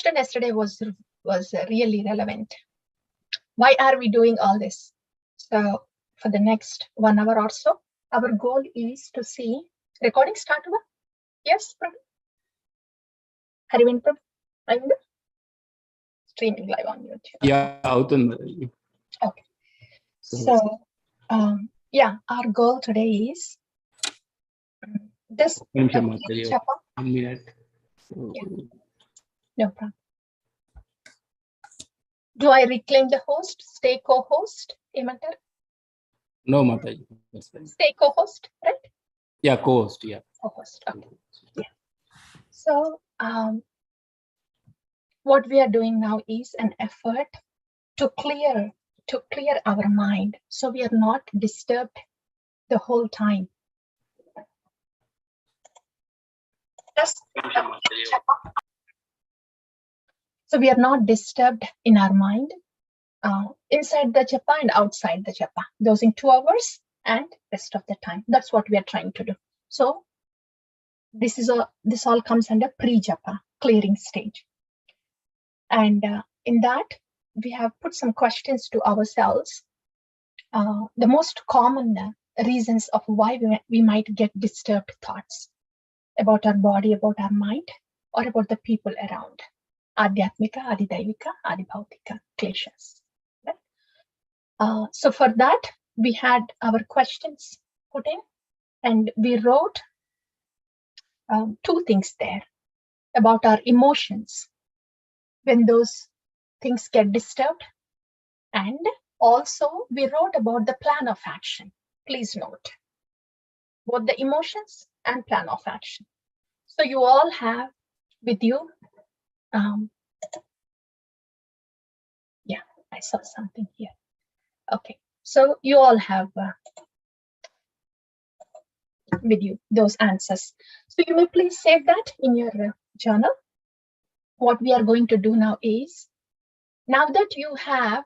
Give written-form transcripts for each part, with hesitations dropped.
question yesterday was really relevant. Why are we doing all this? So for the next 1 hour or so, our goal is to see recording start. Yes, Prabhu. Harivind Prabhu, Harivind? Streaming live on YouTube. Yeah, okay. So yeah, our goal today is this. Japa. A minute. Yeah. No problem. Do I reclaim the host? Stay co-host? No, Mataji. Stay co-host, right? Yeah, co-host. Yeah. Co-host. Okay. Yeah. So what we are doing now is an effort to clear our mind, so we are not disturbed the whole time. So we are not disturbed in our mind, inside the japa and outside the japa, those in 2 hours and rest of the time. That's what we are trying to do. So this all comes under pre-japa, clearing stage. And in that, we have put some questions to ourselves. The most common reasons of why we might get disturbed thoughts about our body, about our mind, or about the people around. Adhyatmika, Adidaivika, Adibhautika, kleshas. Right? So for that, we had our questions put in, and we wrote 2 things there about our emotions when those things get disturbed. And also we wrote about the plan of action. Please note both the emotions and plan of action. So you all have with you, yeah, I saw something here. Okay, so you all have with you those answers. So you may please save that in your journal. What we are going to do now is, now that you have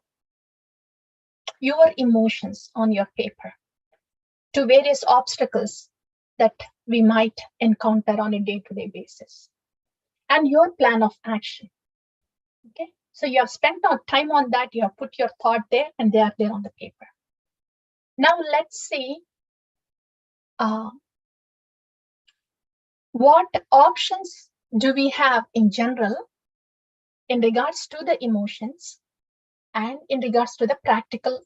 your emotions on your paper to various obstacles that we might encounter on a day-to-day basis, and your plan of action. Okay, so you have spent time on that, you have put your thought there, and they are there on the paper. Now let's see what options do we have in general in regards to the emotions and in regards to the practical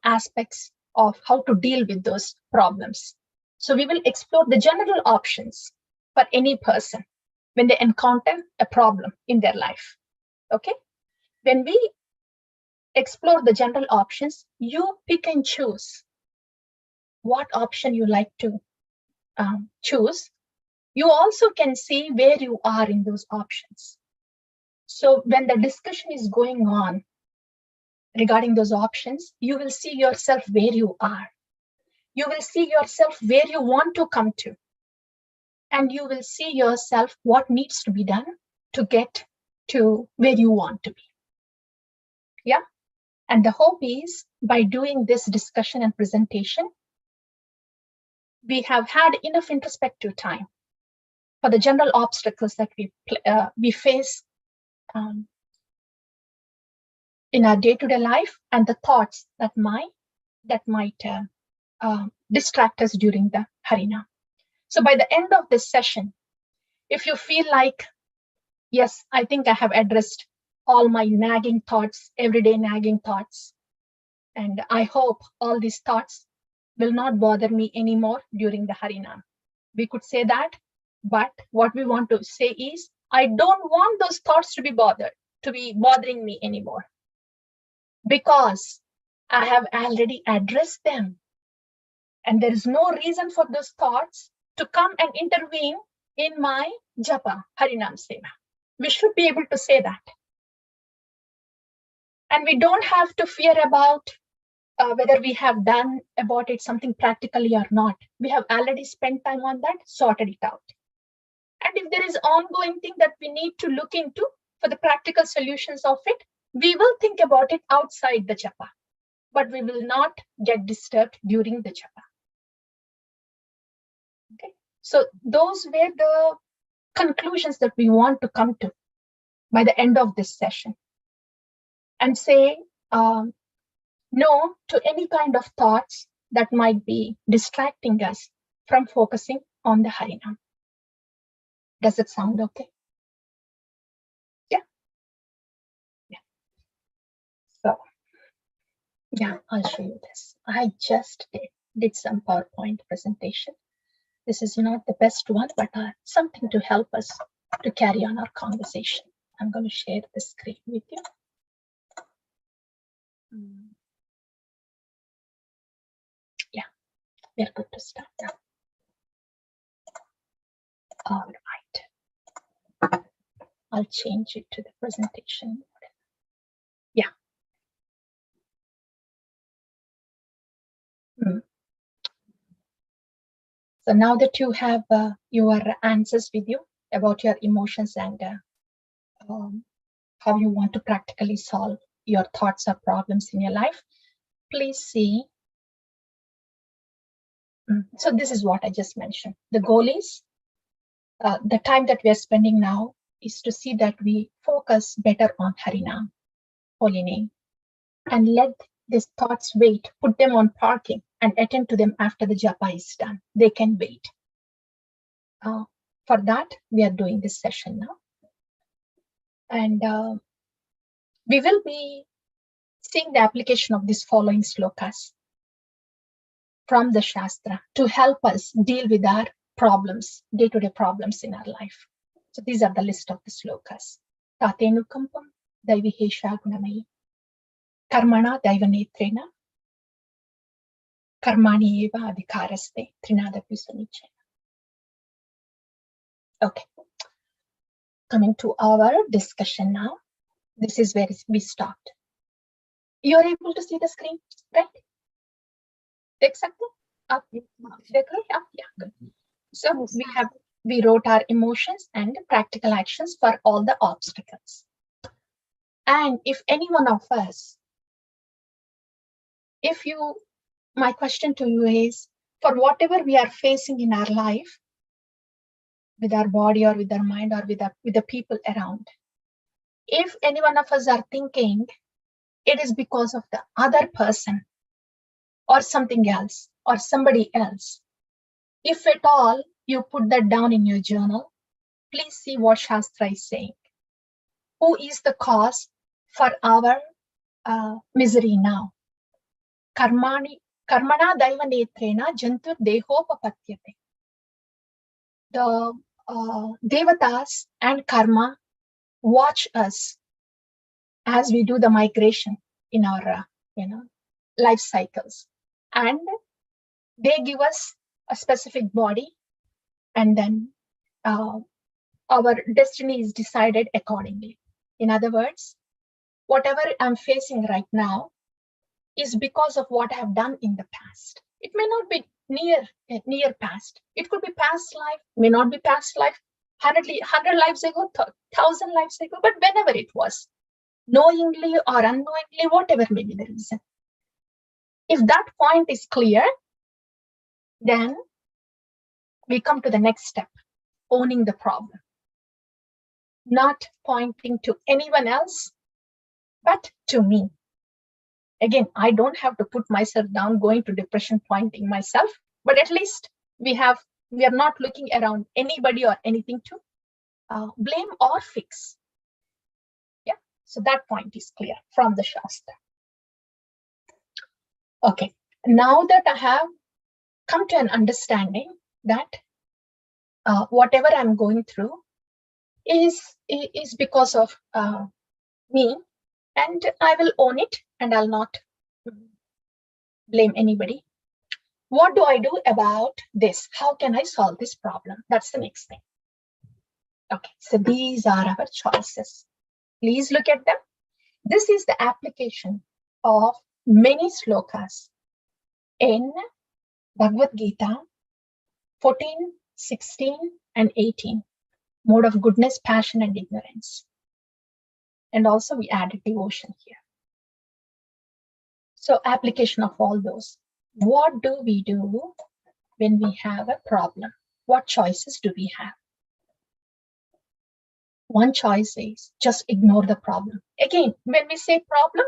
aspects of how to deal with those problems. So we will explore the general options for any person when they encounter a problem in their life. Okay, when we explore the general options, you pick and choose what option you like to choose. You also can see where you are in those options. So when the discussion is going on regarding those options, you will see yourself where you are. You will see yourself where you want to come to. And you will see yourself what needs to be done to get to where you want to be. Yeah. And the hope is, by doing this discussion and presentation, we have had enough introspective time for the general obstacles that we face in our day-to-day life, and the thoughts that might distract us during the Harinam. So by the end of this session, if you feel like, yes, I think I have addressed all my nagging thoughts, everyday nagging thoughts, and I hope all these thoughts will not bother me anymore during the Harinam. We could say that, but what we want to say is, I don't want those thoughts to be bothering me anymore, because I have already addressed them. And there is no reason for those thoughts to come and intervene in my japa, Harinam Seva. We should be able to say that. And we don't have to fear about whether we have done about it something practically or not. We have already spent time on that, sorted it out. And if there is ongoing thing that we need to look into for the practical solutions of it, we will think about it outside the japa, but we will not get disturbed during the japa. Okay, so those were the conclusions that we want to come to by the end of this session, and say no to any kind of thoughts that might be distracting us from focusing on the Harinam. Does it sound okay? Yeah. So, yeah, I'll show you this. I just did some PowerPoint presentation. This is not the best one, but something to help us to carry on our conversation. I'm going to share the screen with you. Yeah, we're good to start now. All right. I'll change it to the presentation. Yeah. So now that you have your answers with you about your emotions and how you want to practically solve your thoughts or problems in your life, please see. So this is what I just mentioned. The goal is the time that we are spending now is to see that we focus better on Harinam, holy name, and let these thoughts wait, put them on parking and attend to them after the japa is done. They can wait. For that, we are doing this session now. And we will be seeing the application of these following slokas from the Shastra to help us deal with our problems, day-to-day problems in our life. So these are the list of the slokas. Tatenu kampam daivihesha gunamayi karmana daivanetrena karmani eva adhikaraste trinadapi sunichena. Okay. Coming to our discussion now. This is where we stopped. You're able to see the screen, right? Exactly. Yeah, good. So we wrote our emotions and practical actions for all the obstacles. And if any one of us, my question to you is, for whatever we are facing in our life, with our body or with our mind or with the people around, if any one of us are thinking it is because of the other person or something else or somebody else, if at all you put that down in your journal, please see what Shastra is saying. Who is the cause for our misery now? Karmana daiva netrena jantur dehopapatyate. The devatas and karma watch us as we do the migration in our life cycles, and they give us a specific body, and then our destiny is decided accordingly. In other words, whatever I'm facing right now is because of what I have done in the past. It may not be near past. It could be past life, may not be past life, 100 lives ago, 1,000 lives ago, but whenever it was, knowingly or unknowingly, whatever may be the reason. If that point is clear, then we come to the next step, owning the problem. Not pointing to anyone else, but to me. Again, I don't have to put myself down, going to depression, pointing myself, but at least we are not looking around anybody or anything to blame or fix. Yeah, so that point is clear from the Shastra. Okay, now that I have come to an understanding that whatever I'm going through is because of me, and I will own it and I'll not blame anybody. What do I do about this? How can I solve this problem? That's the next thing. Okay, so these are our choices. Please look at them. This is the application of many slokas in Bhagavad Gita 14, 16, and 18. Mode of goodness, passion, and ignorance. And also we added devotion here. So application of all those. What do we do when we have a problem? What choices do we have? One choice is just ignore the problem. Again, when we say problem,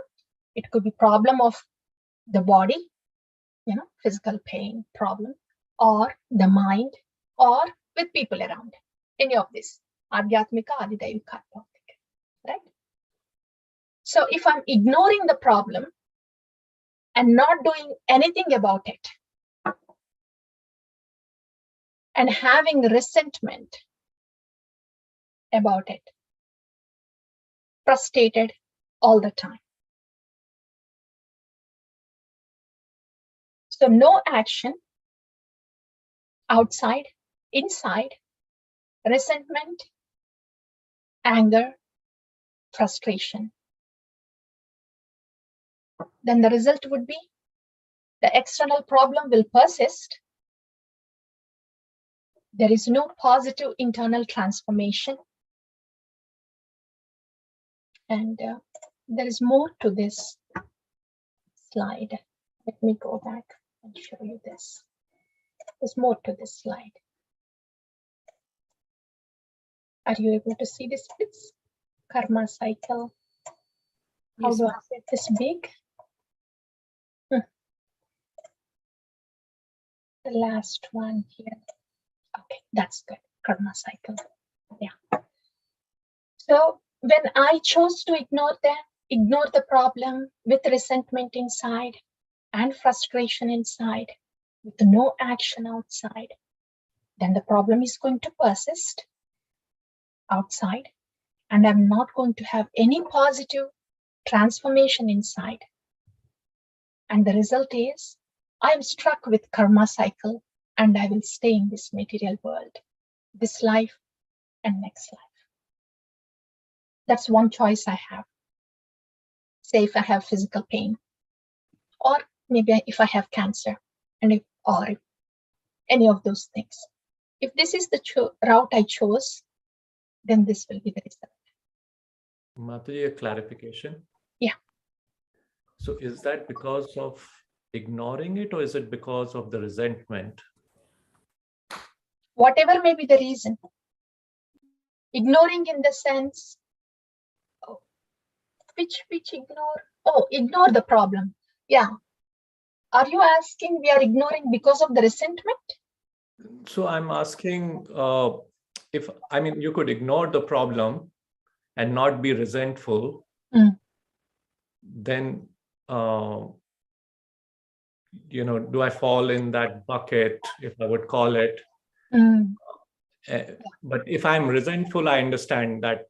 it could be problem of the body, physical pain problem, or the mind, or with people around. Any of this, adhyatmika, adidayika, right? So if I'm ignoring the problem and not doing anything about it, and having resentment about it, frustrated all the time. So no action, outside, inside, resentment, anger, frustration. Then the result would be the external problem will persist. There is no positive internal transformation. And there is more to this slide. Let me go back and show you this. There's more to this slide. Are you able to see this, please? Karma cycle. How do I get this big? The last one here. Okay, that's good. Karma cycle. Yeah. So when I chose to ignore the problem with resentment inside and frustration inside, with no action outside, then the problem is going to persist outside, and I'm not going to have any positive transformation inside. And the result is I'm struck with karma cycle, and I will stay in this material world, this life and next life. That's one choice I have. Say if I have physical pain, or maybe if I have cancer, or any of those things. If this is the route I chose, then this will be the result. Mataji, a clarification. Yeah. So is that because of ignoring it, or is it because of the resentment? Whatever may be the reason. Ignoring in the sense, which ignore? Oh, ignore the problem. Yeah. Are you asking we are ignoring because of the resentment? So I'm asking you could ignore the problem and not be resentful, then, do I fall in that bucket, if I would call it? But if I'm resentful, I understand that,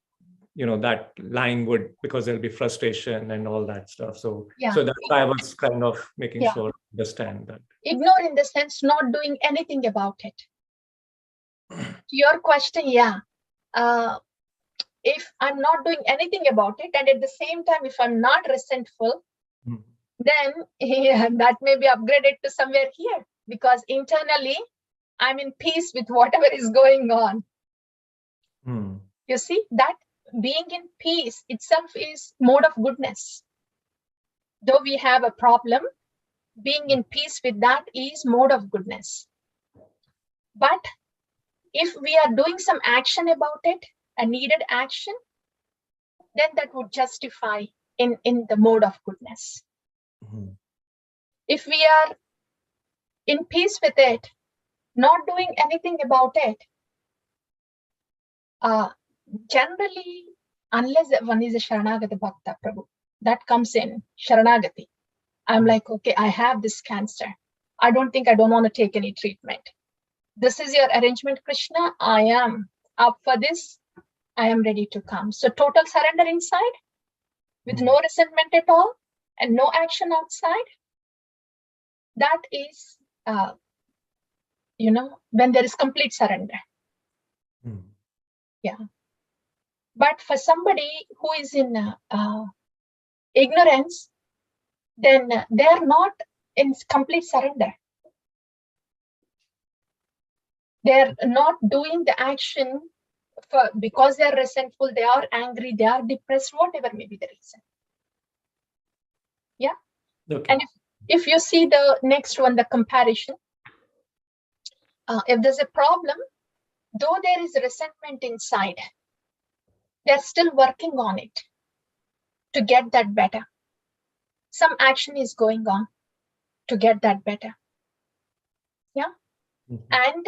that line would, because there'll be frustration and all that stuff. So, yeah. So that's why I was kind of making sure to understand that. Ignore in the sense not doing anything about it. To your question, yeah. If I'm not doing anything about it, and at the same time, if I'm not resentful, then that may be upgraded to somewhere here, because internally I'm in peace with whatever is going on. You see, that being in peace itself is mode of goodness. Though we have a problem, being in peace with that is mode of goodness. But if we are doing some action about it, a needed action, then that would justify in the mode of goodness. If we are in peace with it, not doing anything about it, generally, unless one is a Sharanagati Bhakta, Prabhu, that comes in Sharanagati. I'm like, okay, I have this cancer. I don't want to take any treatment. This is your arrangement, Krishna. I am up for this. I am ready to come. So total surrender inside with no resentment at all and no action outside. That is, when there is complete surrender. Yeah. But for somebody who is in ignorance, then they are not in complete surrender. They're not doing the action because they're resentful, they are angry, they are depressed, whatever may be the reason. Yeah. Okay. And if you see the next one, the comparison, if there's a problem, though there is resentment inside, they're still working on it to get that better. Some action is going on to get that better. Yeah. And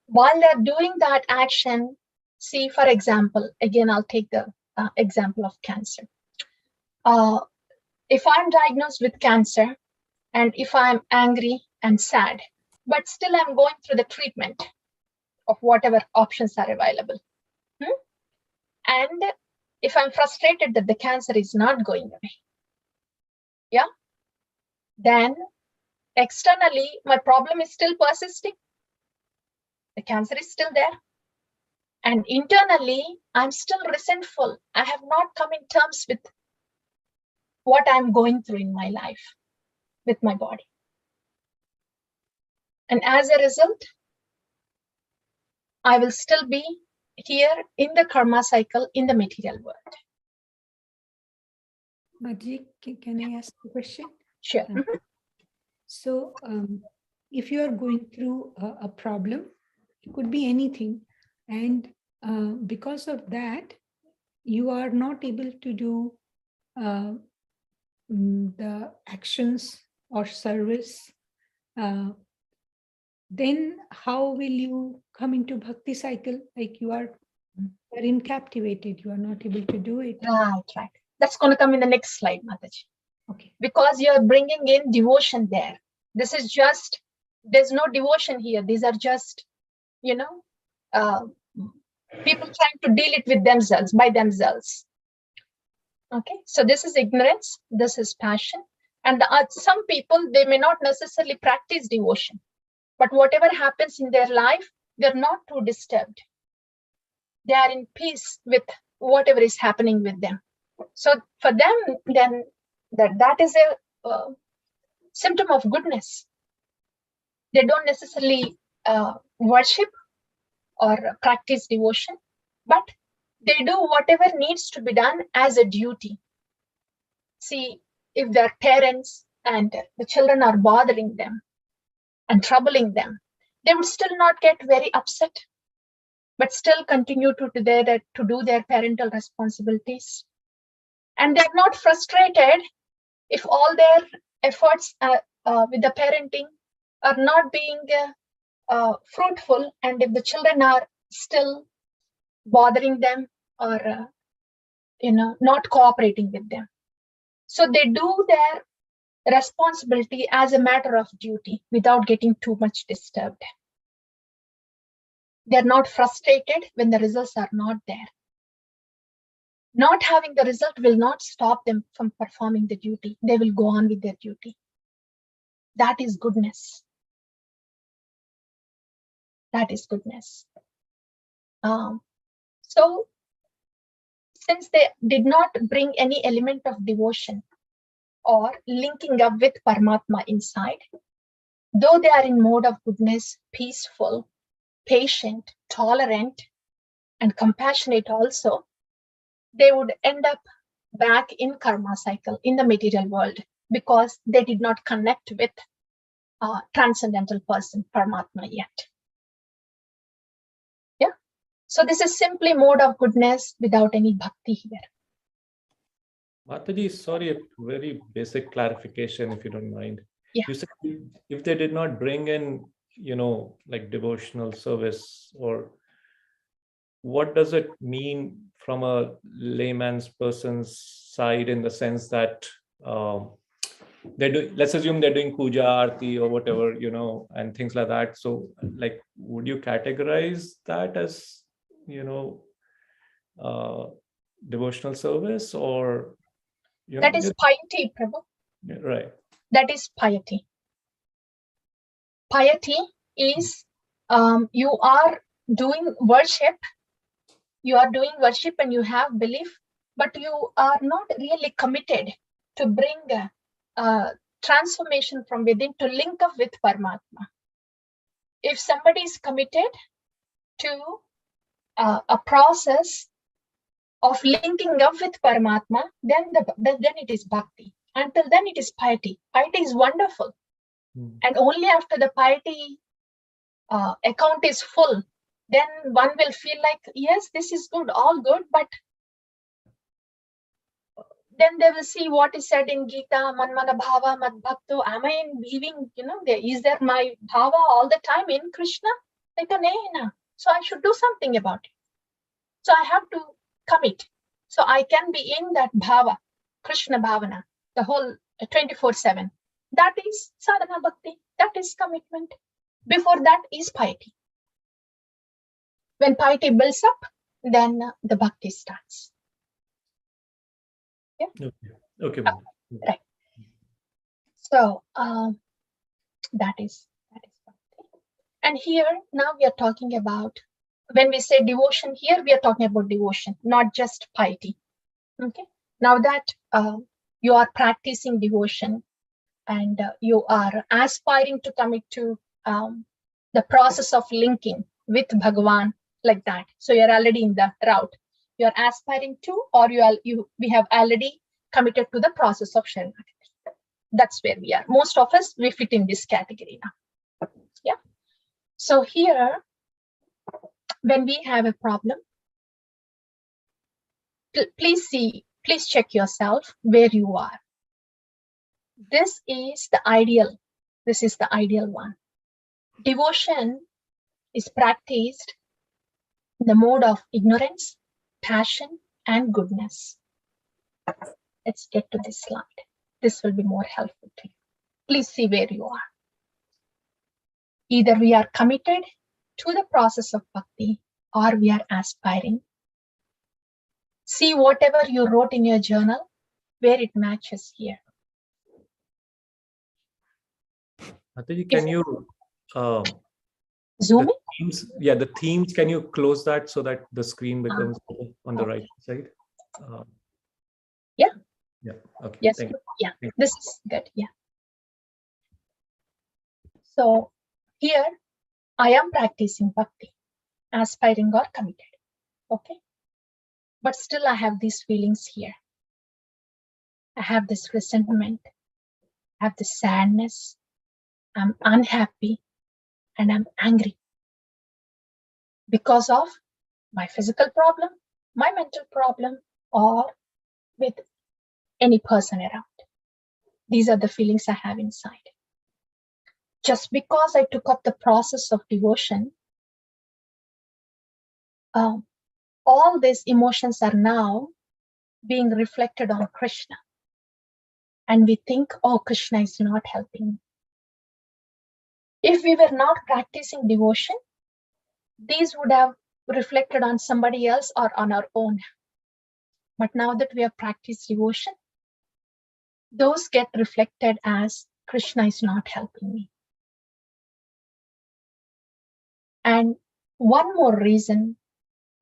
while they're doing that action, see, for example, again, I'll take the example of cancer. If I'm diagnosed with cancer and if I'm angry and sad, but still I'm going through the treatment of whatever options are available. And if I'm frustrated that the cancer is not going away, yeah, then externally, my problem is still persisting. The cancer is still there. And internally, I'm still resentful. I have not come in terms with what I'm going through in my life, with my body. And as a result, I will still be here in the karma cycle in the material world. Madhuri, can I ask a question? Sure. So if you are going through a problem, it could be anything. And because of that, you are not able to do the actions or service. Then how will you come into bhakti cycle? Like you are incaptivated, you are not able to do it. Right. That's going to come in the next slide, Mataji. Okay. Because you're bringing in devotion there. This is just, there's no devotion here. These are just, people trying to deal it with themselves, by themselves. Okay, so this is ignorance, this is passion. And some people, they may not necessarily practice devotion, but whatever happens in their life, they're not too disturbed. They are in peace with whatever is happening with them. So for them, then that is a symptom of goodness. They don't necessarily worship or practice devotion, but they do whatever needs to be done as a duty. See, if their parents and the children are bothering them and troubling them, they would still not get very upset, but still continue to do their parental responsibilities. And they're not frustrated if all their efforts with the parenting are not being fruitful, and if the children are still bothering them or not cooperating with them. So they do their responsibility as a matter of duty without getting too much disturbed. They're not frustrated when the results are not there. Not having the result will not stop them from performing the duty. They will go on with their duty. That is goodness. That is goodness. So, since they did not bring any element of devotion or linking up with Paramatma inside, though they are in mode of goodness, peaceful, patient, tolerant, and compassionate also, they would end up back in karma cycle in the material world because they did not connect with transcendental person, Paramatma, yet. Yeah. So this is simply mode of goodness without any bhakti here. Mataji, sorry, a very basic clarification, if you don't mind. Yeah. You said if they did not bring in, like devotional service, or what does it mean from a layman's person's side, in the sense that let's assume they're doing puja, arti, or whatever, and things like that. So, like, would you categorize that as, devotional service, or that is piety, Prabhu. Right. That is piety. Piety is you are doing worship. You are doing worship and you have belief, but you are not really committed to bring transformation from within, to link up with Paramatma. If somebody is committed to a process of linking up with Paramatma, then it is bhakti. Until then, it is piety. Piety is wonderful. And only after the piety account is full, then one will feel like, yes, this is good, all good, but Then they will see what is said in Gita, Manmana Bhava Mad Bhakto. Am I believing, is there my bhava all the time in Krishna? So I should do something about it. So I have to commit. So I can be in that bhava, Krishna bhavana, the whole 24/7. That is sadhana bhakti. That is commitment. Before that is piety. When piety builds up, then the bhakti starts. Okay. Okay. Right. So that is bhakti. And here now we are talking about, when we say devotion here, we are talking about devotion, not just piety. Okay. Now that you are practicing devotion and you are aspiring to commit to the process of linking with Bhagavan, like that. So you're already in the route. You're aspiring to, or we have already committed to the process of Sharanagati. That's where we are. Most of us, we fit in this category now. Yeah. So here, when we have a problem, please check yourself where you are. This is the ideal one. Devotion is practiced in the mode of ignorance, passion, and goodness. Let's get to this slide. This will be more helpful to you. Please see where you are. Either we are committed to the process of bhakti or we are aspiring. See whatever you wrote in your journal, where it matches here. Mataji, can you Zoom the in? themes, the themes, can you close that so that the screen becomes on the right side? Yeah. Yeah. Okay. Yes. Thank you. Yeah. Thank you. This is good. Yeah. So here I am practicing bhakti, aspiring or committed. Okay. But still I have these feelings here. I have this resentment. I have this sadness. I'm unhappy and I'm angry because of my physical problem, my mental problem, or with any person around. These are the feelings I have inside. Just because I took up the process of devotion, all these emotions are now being reflected on Krishna. And we think, oh, Krishna is not helping me. If we were not practicing devotion, these would have reflected on somebody else or on our own. But now that we have practiced devotion, those get reflected as Krishna is not helping me. And one more reason,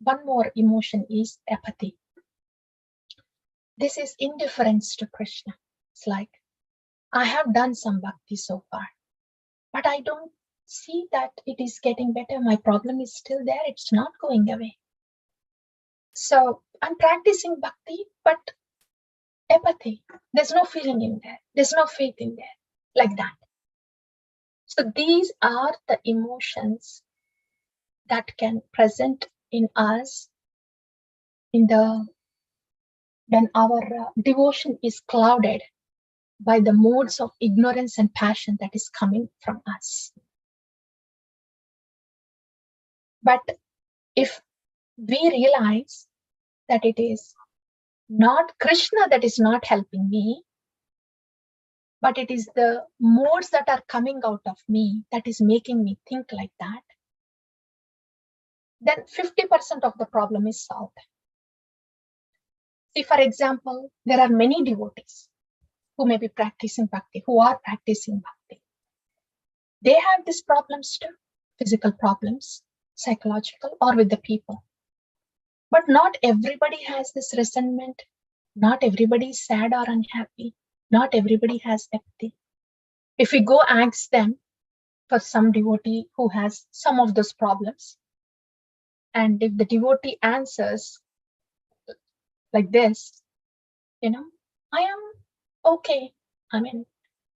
one more emotion is apathy. This is indifference to Krishna. It's like, I have done some bhakti so far, but I don't see that it is getting better. My problem is still there. It's not going away. So I'm practicing bhakti, but apathy. There's no feeling in there. There's no faith in there, like that. So these are the emotions that can present in us when our devotion is clouded by the modes of ignorance and passion that is coming from us. But if we realize that it is not Krishna that is not helping me, but it is the modes that are coming out of me that is making me think like that, then 50% of the problem is solved. See, for example, there are many devotees who may be practicing bhakti, who are practicing bhakti. They have these problems too, physical problems, psychological, or with the people. But not everybody has this resentment. Not everybody is sad or unhappy. Not everybody has apathy. If we go ask them for some devotee who has some of those problems, and if the devotee answers like this, I am okay. I mean,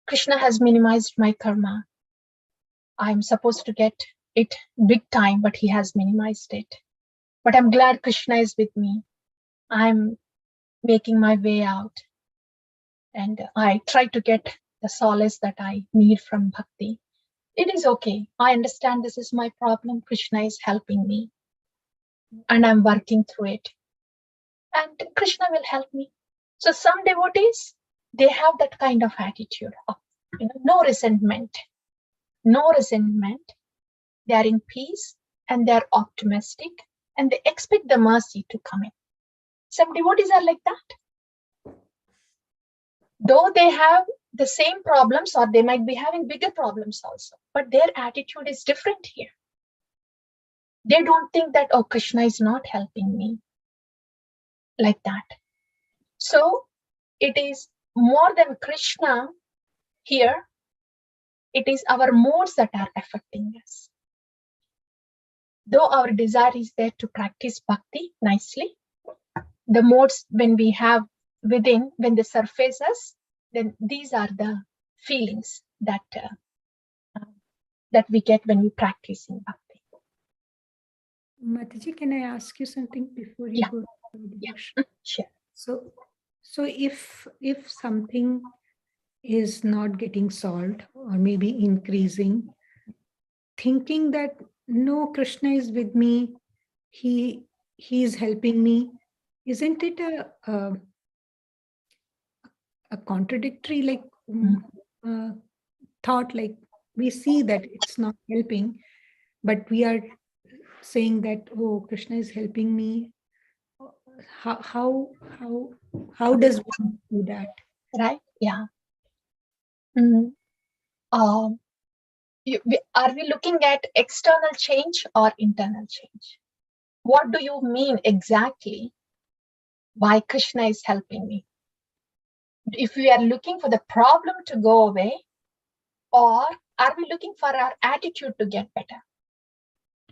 Krishna has minimized my karma. I'm supposed to get it big time, but he has minimized it. But I'm glad Krishna is with me. I'm making my way out. and I try to get the solace that I need from bhakti. It is okay. I understand this is my problem. Krishna is helping me, and I'm working through it. And Krishna will help me. So some devotees, they have that kind of attitude of no resentment, no resentment. They are in peace and they are optimistic and they expect the mercy to come in. Some devotees are like that. Though they have the same problems or they might be having bigger problems also, but their attitude is different here. They don't think that, oh, Krishna is not helping me, like that. So it is more than Krishna here. It is our modes that are affecting us. Though our desire is there to practice bhakti nicely, the modes when we have within, when they surface us, then these are the feelings that that we get when we practice in bhakti. Mataji, can I ask you something before you go to the devotion? Sure. So if something is not getting solved or maybe increasing, thinking that no, Krishna is with me, he is helping me, isn't it a contradictory like thought? Like we see that it's not helping, but we are saying that, oh, Krishna is helping me. How does one do that? Right? Yeah. Are we looking at external change or internal change? What do you mean exactly by Krishna is helping me? If we are looking for the problem to go away, or are we looking for our attitude to get better?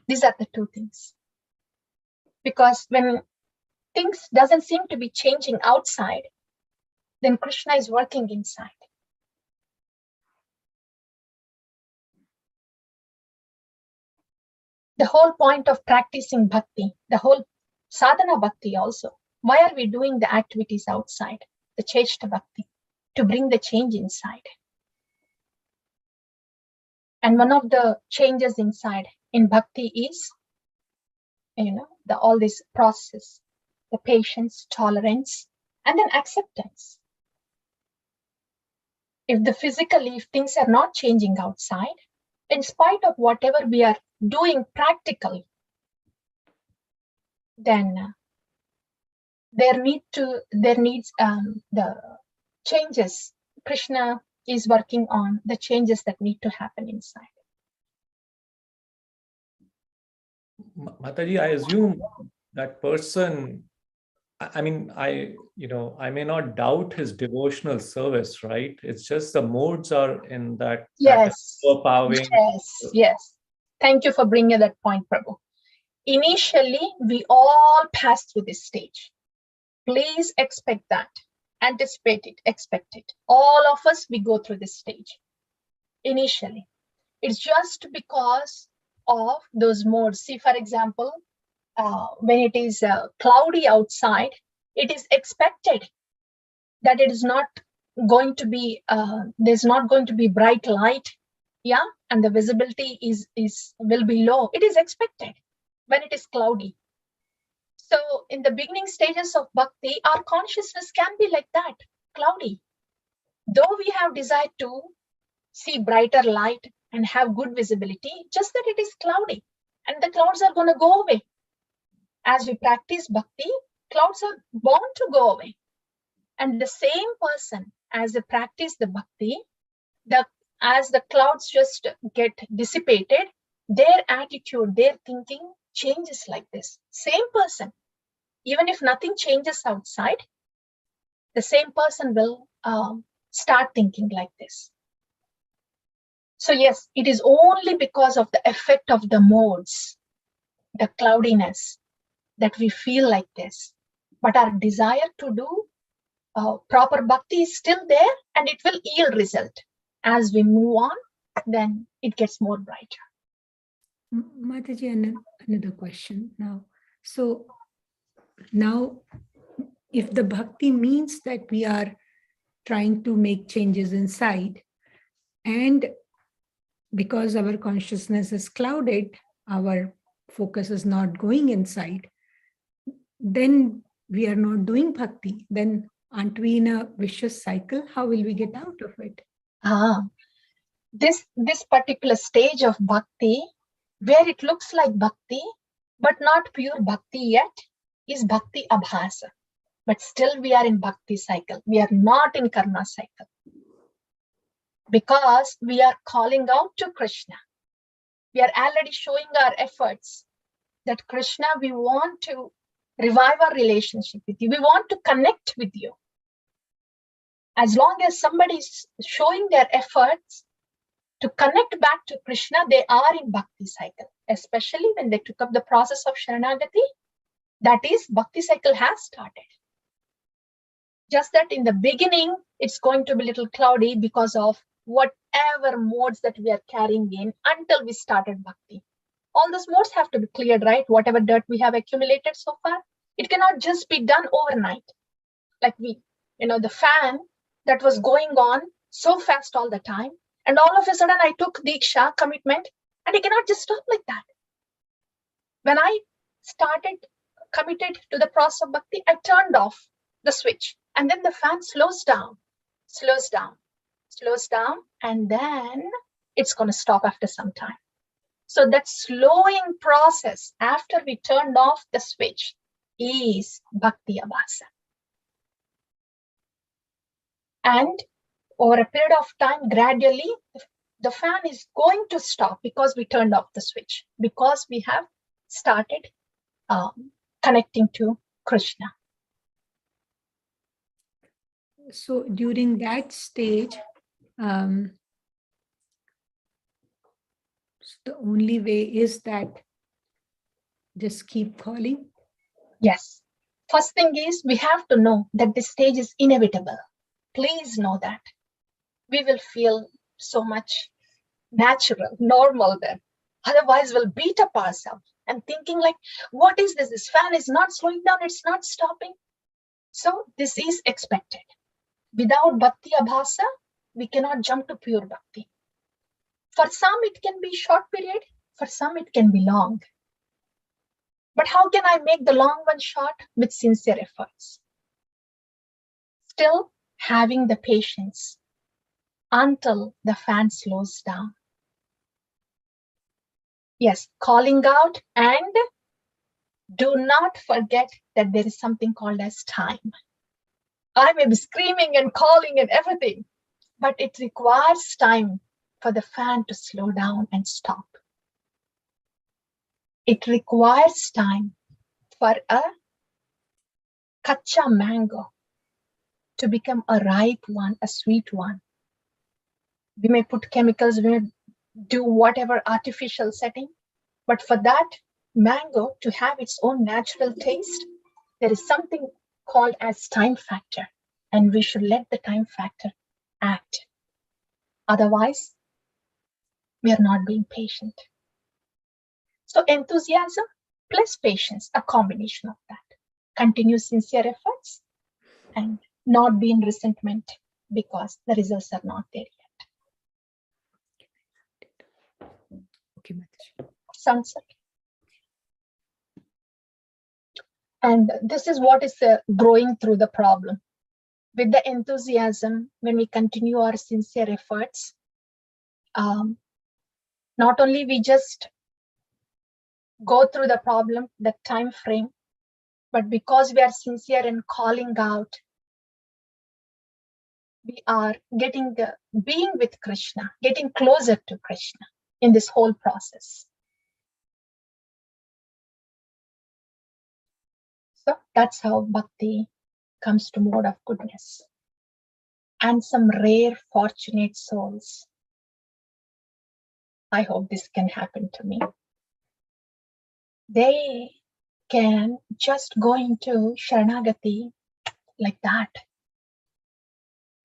These are the two things. Because when things doesn't seem to be changing outside, then Krishna is working inside. The whole point of practicing bhakti, the whole sadhana bhakti also, why are we doing the activities outside, the cheshta bhakti, to bring the change inside? And one of the changes inside in bhakti is, all this process, the patience, tolerance, and then acceptance. If things are not changing outside, in spite of whatever we are doing practically, then there needs the changes. Krishna is working on the changes that need to happen inside. Mataji, I assume that person, I mean, I may not doubt his devotional service, right? It's just the modes are in that. Yes. Overpowering. Yes. Thank you for bringing that point, Prabhu. Initially, we all pass through this stage. Please expect that. Anticipate it, expect it. All of us, we go through this stage. Initially. It's just because of those modes. See, for example, when it is cloudy outside, it is expected that it is not going to be, there's not going to be bright light, and the visibility will be low. It is expected when it is cloudy. So in the beginning stages of bhakti, our consciousness can be like that, cloudy. Though we have desire to see brighter light and have good visibility, just that it is cloudy, and the clouds are going to go away. As we practice bhakti, clouds are bound to go away. And the same person, as they practice the bhakti, as the clouds just get dissipated, their attitude, their thinking changes like this. Same person, even if nothing changes outside, the same person will start thinking like this. So yes, it is only because of the effect of the modes, the cloudiness, that we feel like this. But our desire to do proper bhakti is still there, and it will yield result. As we move on, then it gets more brighter. Mataji, another question now. So now, if the bhakti means that we are trying to make changes inside. And because our consciousness is clouded, our focus is not going inside, then we are not doing bhakti. Then aren't we in a vicious cycle? How will we get out of it? This particular stage of bhakti, where it looks like bhakti, but not pure bhakti yet, is bhakti abhasa. But still we are in bhakti cycle. We are not in karma cycle. Because we are calling out to Krishna. We are already showing our efforts that Krishna, we want to revive our relationship with you. We want to connect with you. As long as somebody is showing their efforts to connect back to Krishna, they are in bhakti cycle, especially when they took up the process of Sharanagati. That is, bhakti cycle has started. Just that in the beginning, it's going to be a little cloudy because of whatever modes that we are carrying in until we started bhakti. All those modes have to be cleared, right? Whatever dirt we have accumulated so far, it cannot just be done overnight. Like the fan that was going on so fast all the time, and all of a sudden I took Diksha commitment, and it cannot just stop like that. When I started committed to the process of bhakti, I turned off the switch, and then the fan slows down, and then it's going to stop after some time. So that slowing process after we turned off the switch is bhakti abhasa. And over a period of time, gradually, the fan is going to stop because we turned off the switch, because we have started connecting to Krishna. So during that stage, the only way is that just keep calling. Yes. First thing is, we have to know that this stage is inevitable. Please know that. We will feel so much natural, normal then. Otherwise, we'll beat up ourselves and thinking like, what is this? This fan is not slowing down. It's not stopping. So this is expected. Without bhakti abhasa, we cannot jump to pure bhakti. For some, it can be short period. For some, it can be long. But how can I make the long one short? With sincere efforts. Still having the patience until the fan slows down. Yes, calling out, and do not forget that there is something called as time. I may be screaming and calling and everything, but it requires time for the fan to slow down and stop. It requires time for a kacha mango to become a ripe one, a sweet one. We may put chemicals, we may do whatever artificial setting, but for that mango to have its own natural taste, there is something called as time factor, and we should let the time factor act. Otherwise, we are not being patient. So enthusiasm plus patience, a combination of that. Continue sincere efforts and not be in resentment because the results are not there yet. Okay, Mataji. Sounds okay. And this is what is growing through the problem. With the enthusiasm, when we continue our sincere efforts, not only we just go through the problem, the time frame, but because we are sincere in calling out, we are getting being with Krishna, getting closer to Krishna in this whole process. So that's how bhakti comes to mode of goodness. And some rare fortunate souls, I hope this can happen to me, they can just go into Sharanagati like that.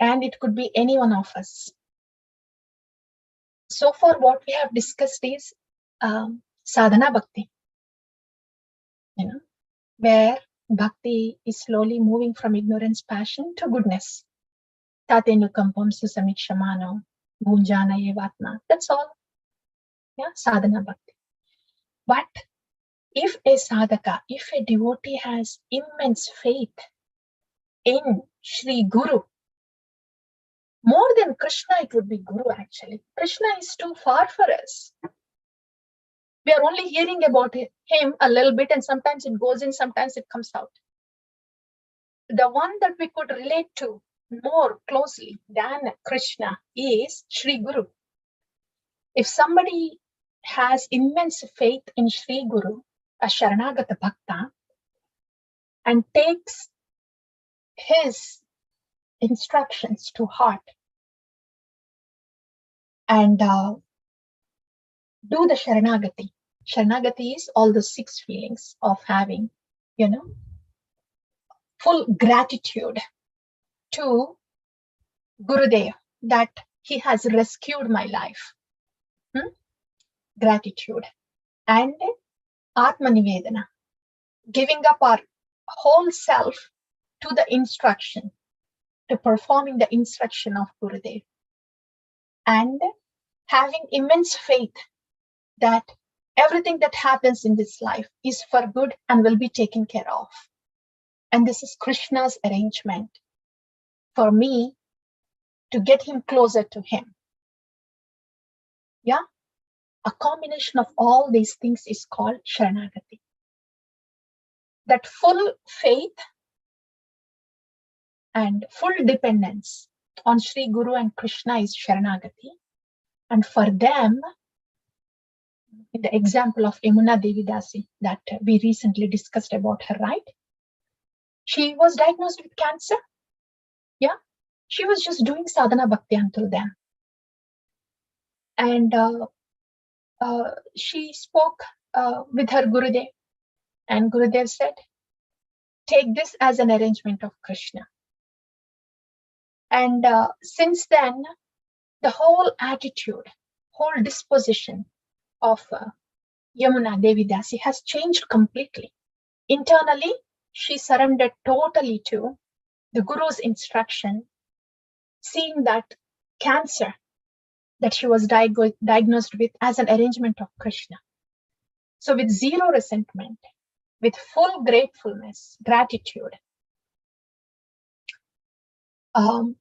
And it could be any one of us. So far, what we have discussed is sadhana bhakti, where bhakti is slowly moving from ignorance, passion to goodness. Tatenukampam susamikshamano bhunjana evatma. That's all. Yeah, sadhana bhakti. But if a sadhaka, if a devotee has immense faith in Sri Guru, more than Krishna, it would be Guru actually. Krishna is too far for us. We are only hearing about him a little bit, and sometimes it goes in, sometimes it comes out. The one that we could relate to more closely than Krishna is Sri Guru. If somebody has immense faith in Sri Guru, a Sharanagata Bhakta, and takes his instructions to heart and do the Sharanagati. Sharanagati is all the 6 feelings of having, full gratitude to Gurudev that he has rescued my life. Gratitude. And Atma Nivedana, giving up our whole self to the instruction, to performing the instruction of Gurudev. And having immense faith that everything that happens in this life is for good and will be taken care of. And this is Krishna's arrangement for me to get him closer to him. Yeah? A combination of all these things is called Sharanagati. That full faith and full dependence on Sri Guru and Krishna is Sharanagati. And for them, in the example of Yamuna Devi Dasi that we recently discussed about her, right? She was diagnosed with cancer. Yeah, she was just doing sadhana bhakti until then. And she spoke with her Gurudev, and Gurudev said, take this as an arrangement of Krishna. And since then, the whole attitude, whole disposition of Yamuna Devi Dasi has changed completely. Internally, she surrendered totally to the Guru's instruction, seeing that cancer that she was diagnosed with as an arrangement of Krishna. So with zero resentment, with full gratefulness, gratitude,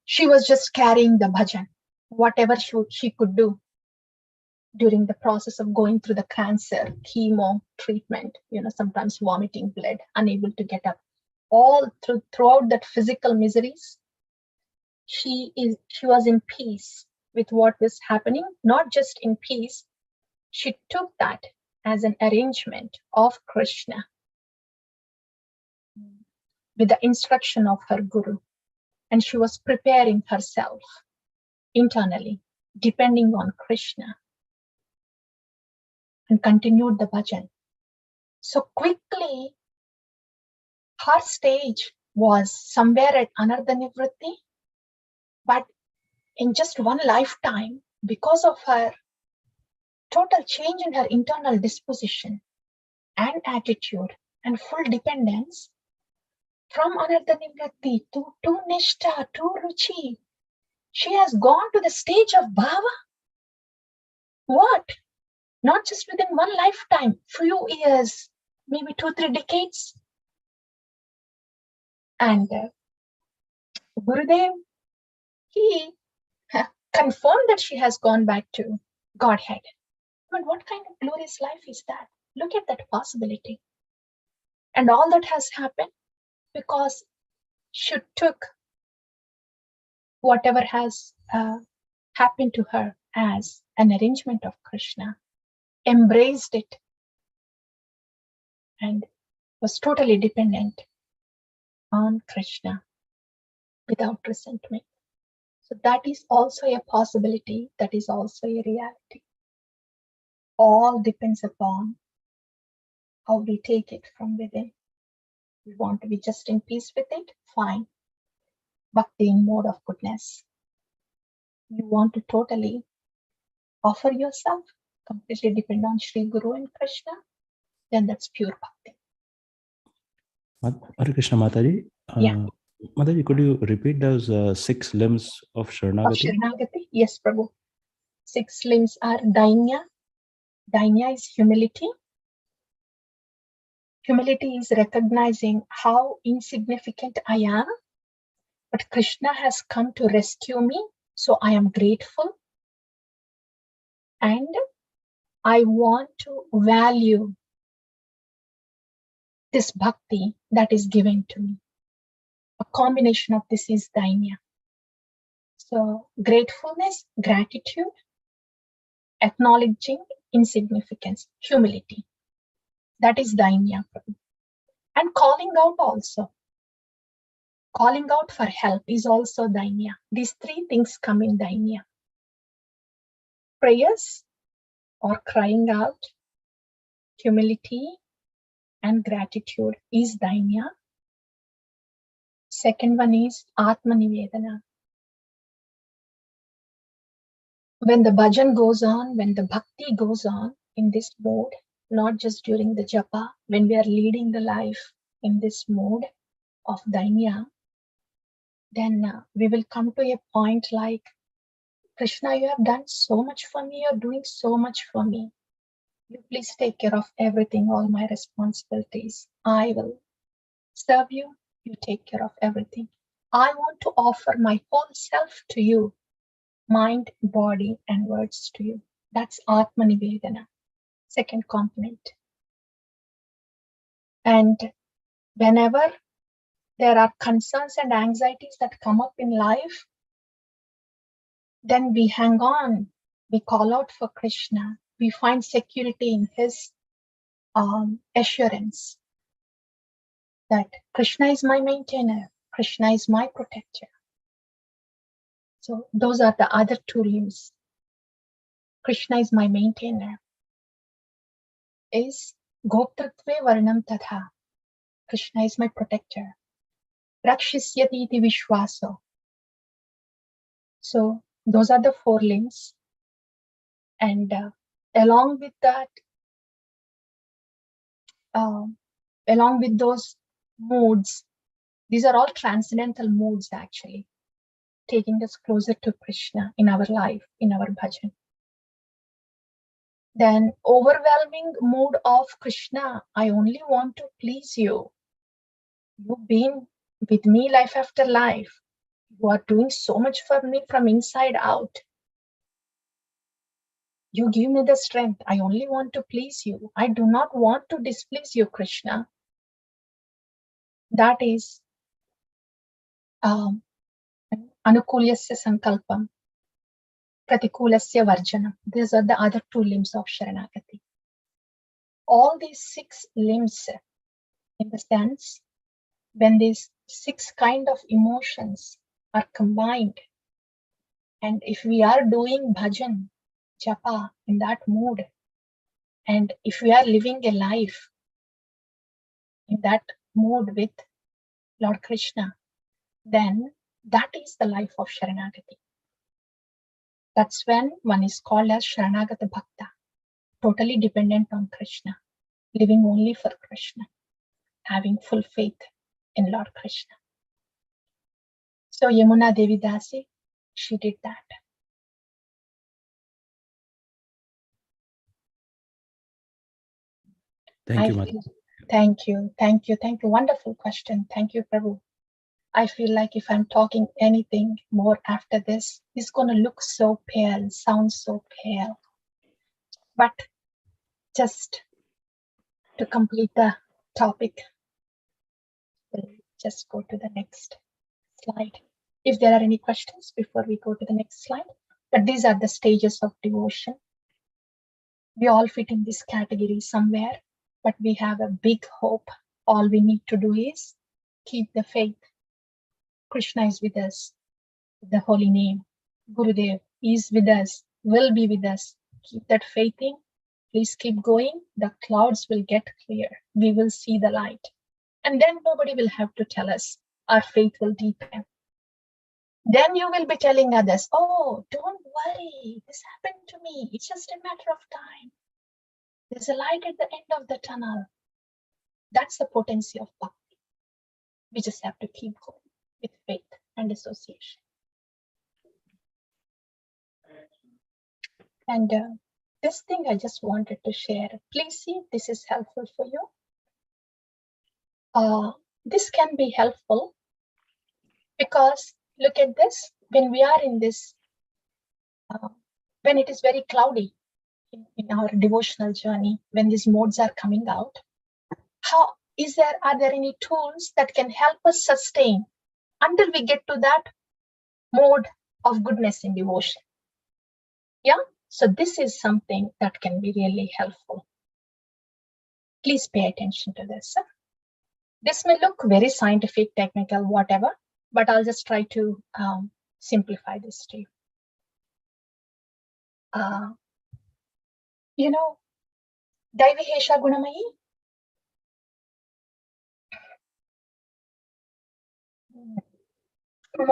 she was just carrying the bhajan, whatever she could do during the process of going through the cancer, chemo treatment, sometimes vomiting blood, unable to get up. All throughout that physical miseries, she was in peace with what was happening, not just in peace. She took that as an arrangement of Krishna with the instruction of her Guru. And she was preparing herself internally, depending on Krishna, and continued the bhajan. So quickly, her stage was somewhere at Anartha Nivritti, but in just one lifetime, because of her total change in her internal disposition and attitude and full dependence, from Anartha Nivritti to Nishtha, to Ruchi, she has gone to the stage of Bhava. What? Not just within one lifetime, few years, maybe 2-3 decades. And Gurudev, he confirmed that she has gone back to Godhead. But what kind of glorious life is that? Look at that possibility. And all that has happened because she took whatever has happened to her as an arrangement of Krishna, embraced it, and was totally dependent on Krishna without resentment. So that is also a possibility, that is also a reality. All depends upon how we take it from within. We want to be just in peace with it, fine. Bhakti in mode of goodness. You want to totally offer yourself, completely depend on Sri Guru and Krishna, then that's pure bhakti. Hare Krishna Mataji. Yeah. Mataji, could you repeat those 6 limbs of Of Sharanagati? Sharanagati? Yes, Prabhu. 6 limbs are Dainya. Dainya is humility. Humility is recognizing how insignificant I am, but Krishna has come to rescue me, so I am grateful. And I want to value this bhakti that is given to me. A combination of this is Dainya. So gratefulness, gratitude, acknowledging insignificance, humility. That is Dainya. And calling out also. Calling out for help is also Dainya. These 3 things come in Dainya. Prayers or crying out, humility and gratitude is Dainya. Second one is Atma Nivedana. When the bhajan goes on, when the bhakti goes on in this mode, not just during the japa, when we are leading the life in this mode of Dainya, then we will come to a point like, Krishna, you have done so much for me, you're doing so much for me. You please take care of everything, all my responsibilities. I will serve you, you take care of everything. I want to offer my whole self to you, mind, body, and words to you. That's Atma Nivedana, second component. And whenever there are concerns and anxieties that come up in life, then we hang on, we call out for Krishna, we find security in his assurance that Krishna is my maintainer, Krishna is my protector. So those are the other 2 limbs. Krishna is my maintainer. Is Goptratve Varnam Tatha. Krishna is my protector. Rakshisyati iti Vishwaso. So those are the 4 limbs. And along with that, along with those moods, these are all transcendental moods actually, taking us closer to Krishna in our life, in our bhajan. Then overwhelming mood of Krishna, I only want to please you. You've been with me life after life. You are doing so much for me from inside out. You give me the strength. I only want to please you. I do not want to displease you, Krishna. That is Anukulyasya Sankalpam, Pratikulasya Varjanam. These are the other 2 limbs of Sharanagati. All these 6 limbs, in the sense, when these 6 kind of emotions are combined, and if we are doing bhajan, japa in that mood, and if we are living a life in that mood with Lord Krishna, then that is the life of Sharanagati. That's when one is called as Sharanagata Bhakta, totally dependent on Krishna, living only for Krishna, having full faith in Lord Krishna. So Yamuna Devi Dasi, she did that. Thank you, Mataji. Thank you. Wonderful question. Thank you, Prabhu. I feel like if I'm talking anything more after this, it's going to look so pale, sound so pale. But just to complete the topic, we'll just go to the next slide. If there are any questions before we go to the next slide. But these are the stages of devotion. We all fit in this category somewhere, but we have a big hope. All we need to do is keep the faith. Krishna is with us, the holy name. Gurudev is with us, will be with us. Keep that faith in. Please keep going. The clouds will get clear. We will see the light. And then nobody will have to tell us. Our faith will deepen. Then you will be telling others, oh, don't worry. This happened to me. It's just a matter of time. There's a light at the end of the tunnel. That's the potency of bhakti. We just have to keep going. with faith and association. And this thing I just wanted to share. Please see if this is helpful for you. This can be helpful because look at this. When we are in this, when it is very cloudy in our devotional journey, when these modes are coming out, are there any tools that can help us sustain until we get to that mode of goodness in devotion? Yeah. So this is something that can be really helpful. Please pay attention to this. This may look very scientific, technical, whatever, but I'll just try to simplify this to you. Daivihesha Gunamayi.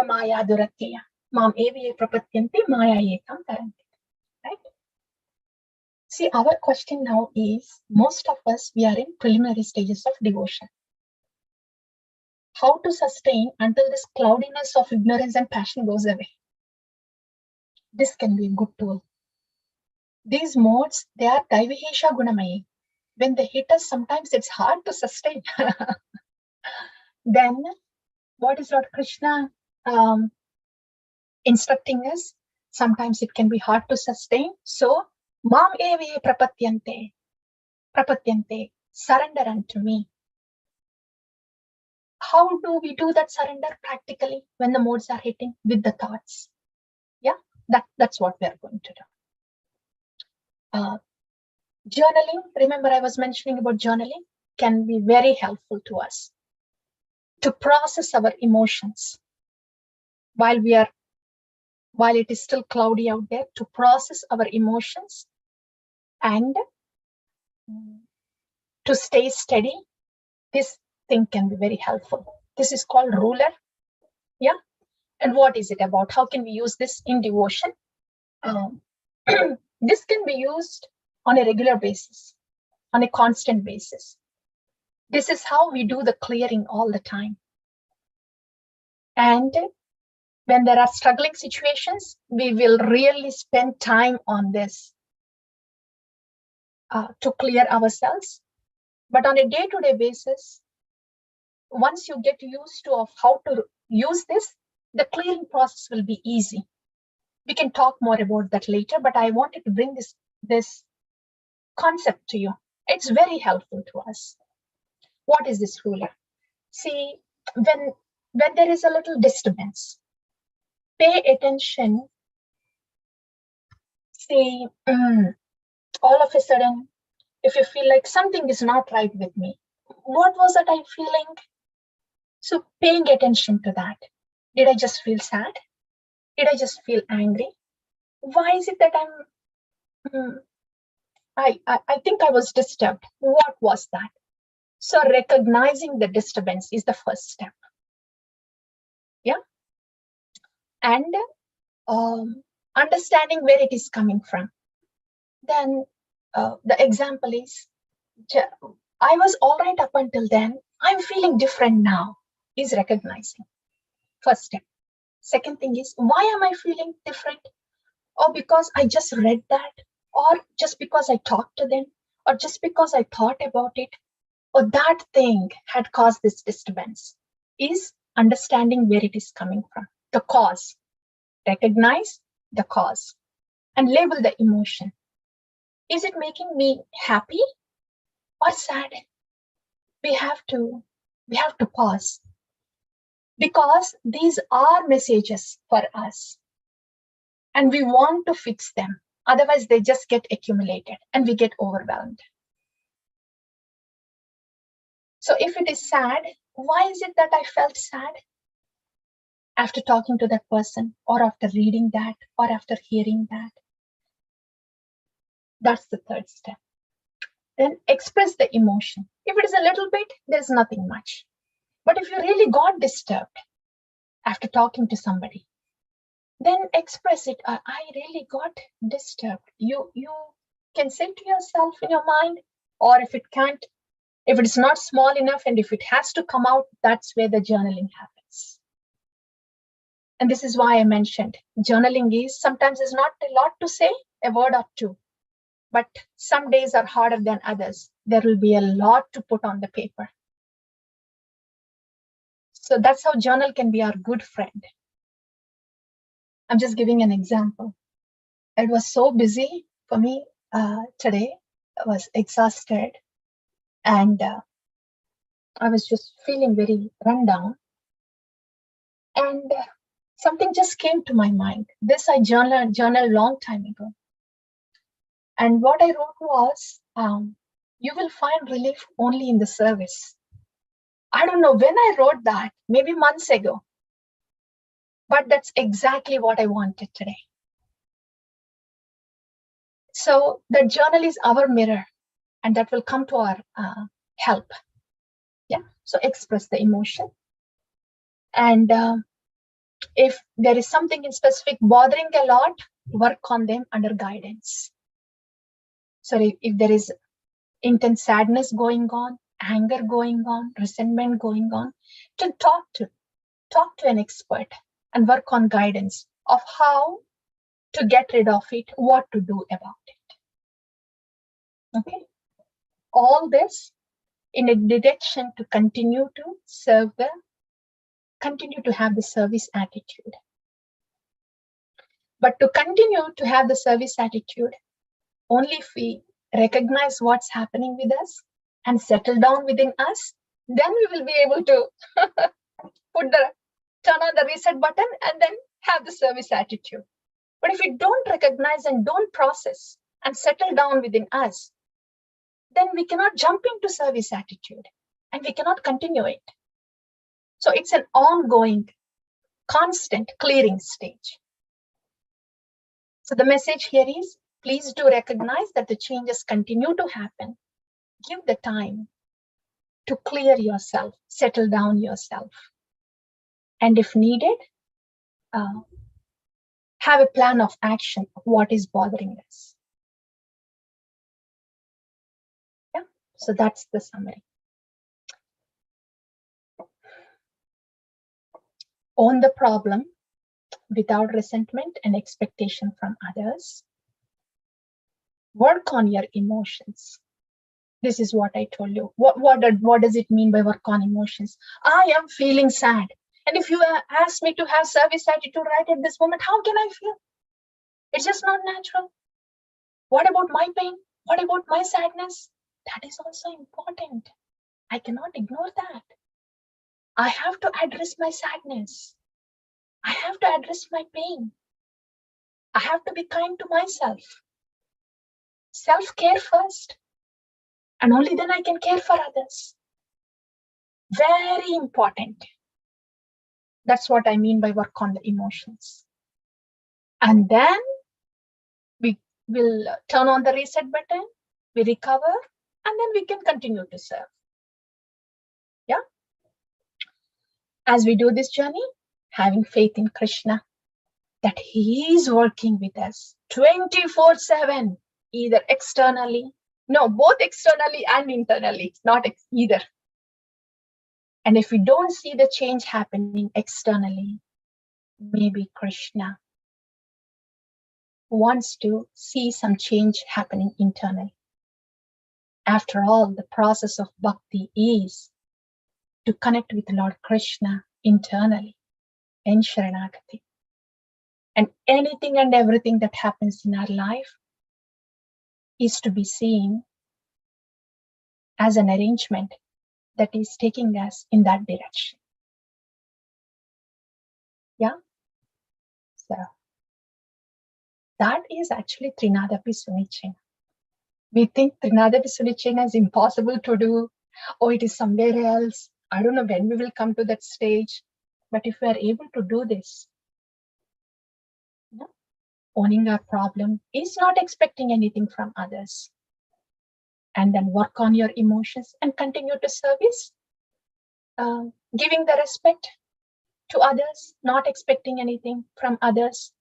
Maya Duratya. Mam eviye prapatyanti maya ekam taranti. Right? See, our question now is, most of us, we are in preliminary stages of devotion. How to sustain until this cloudiness of ignorance and passion goes away? This can be a good tool. These modes, they are Daivihesha Gunamayi. When they hit us, sometimes it's hard to sustain. Then, what is Lord Krishna instructing us? Sometimes it can be hard to sustain. So, Mam eviye prapatyante, surrender unto me. How do we do that surrender practically when the modes are hitting? With the thoughts. Yeah, that's what we are going to do. Journaling, remember I was mentioning about journaling, can be very helpful to us to process our emotions while it is still cloudy out there, to process our emotions and to stay steady. This thing can be very helpful. This is called ruler. Yeah. And what is it about? How can we use this in devotion? This can be used on a regular basis, on a constant basis. This is how we do the clearing all the time. And when there are struggling situations, we will really spend time on this to clear ourselves. But on a day-to-day basis, once you get used to how to use this, the clearing process will be easy. We can talk more about that later, but I wanted to bring this concept to you. It's very helpful to us. What is this ruler? See, when there is a little disturbance, pay attention. See, all of a sudden, if you feel like something is not right with me, what was that I'm feeling? So paying attention to that. Did I just feel sad? Did I just feel angry? Why is it that I think I was disturbed? What was that? So recognizing the disturbance is the first step. Yeah. And understanding where it is coming from. Then the example is, I was all right up until then. I'm feeling different now. Is recognizing. First step. Second thing is, why am I feeling different? Or because I just read that, or just because I talked to them, or just because I thought about it, or that thing had caused this disturbance. Is understanding where it is coming from. The cause. Recognize the cause and label the emotion. Is it making me happy or sad? We have to pause, because these are messages for us and we want to fix them. Otherwise, they just get accumulated and we get overwhelmed. So if it is sad, why is it that I felt sad? After talking to that person, or after reading that, or after hearing that. That's the third step. Then express the emotion. If it is a little bit, there's nothing much. But if you really got disturbed after talking to somebody, then express it. I really got disturbed. You can say to yourself in your mind, or if it is not small enough and if it has to come out, that's where the journaling happens. And this is why I mentioned journaling is sometimes is not a lot to say, a word or two, but some days are harder than others. There will be a lot to put on the paper. So that's how journal can be our good friend. I'm just giving an example. It was so busy for me today. I was exhausted and I was just feeling very run down. And something just came to my mind. This I journaled a long time ago. And what I wrote was, you will find relief only in the service. I don't know when I wrote that, maybe months ago. But that's exactly what I wanted today. So the journal is our mirror, and that will come to our help. Yeah. So express the emotion. And if there is something in specific bothering a lot, work on them under guidance. So if there is intense sadness going on, anger going on, resentment going on, to talk to an expert and work on guidance of how to get rid of it, what to do about it. Okay. All this in a direction to continue to have the service attitude. But to continue to have the service attitude, only if we recognize what's happening with us and settle down within us, then we will be able to turn on the reset button and then have the service attitude. But if we don't recognize and don't process and settle down within us, then we cannot jump into service attitude and we cannot continue it. So it's an ongoing, constant clearing stage. So the message here is, please do recognize that the changes continue to happen. Give the time to clear yourself, settle down yourself. And if needed, have a plan of action of what is bothering us. Yeah, so that's the summary. Own the problem without resentment and expectation from others. Work on your emotions. This is what I told you. What does it mean by work on emotions? I am feeling sad. And if you ask me to have service attitude right at this moment, how can I feel? It's just not natural. What about my pain? What about my sadness? That is also important. I cannot ignore that. I have to address my sadness. I have to address my pain. I have to be kind to myself. Self-care first. And only then I can care for others. Very important. That's what I mean by work on the emotions. And then we will turn on the reset button, we recover, and then we can continue to serve. Yeah. As we do this journey, having faith in Krishna, that he is working with us 24/7, either externally, no, both externally and internally, not either. And if we don't see the change happening externally, maybe Krishna wants to see some change happening internally. After all, the process of bhakti is to connect with Lord Krishna internally in Sharanagati. And anything and everything that happens in our life is to be seen as an arrangement that is taking us in that direction. Yeah. So that is actually Trinadapi Sunichena. We think Trinadapi Sunichena is impossible to do, or it is somewhere else. I don't know when we will come to that stage. But if we are able to do this, owning our problem is not expecting anything from others. And then work on your emotions and continue to service, giving the respect to others, not expecting anything from others,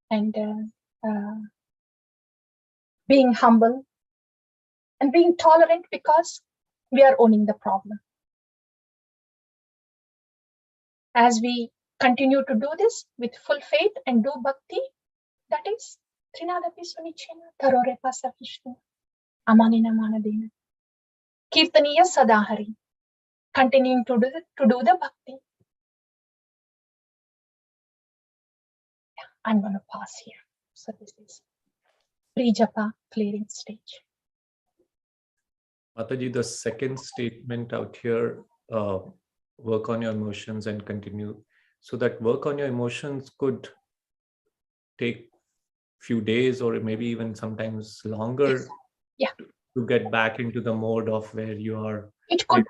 and being humble and being tolerant because we are owning the problem. As we continue to do this with full faith and do bhakti, that is Trinadapi Sunichena, Tarore Pasa Vishnu, Amanina Manadina, Kirtaniya Sadahari, continuing to do the bhakti. I'm going to pause here. So this is pre-japa clearing stage. Mataji, the second statement out here, work on your emotions and continue. So that work on your emotions could take few days or maybe even sometimes longer. Yes. Yeah. To get back into the mode of where you are. It could,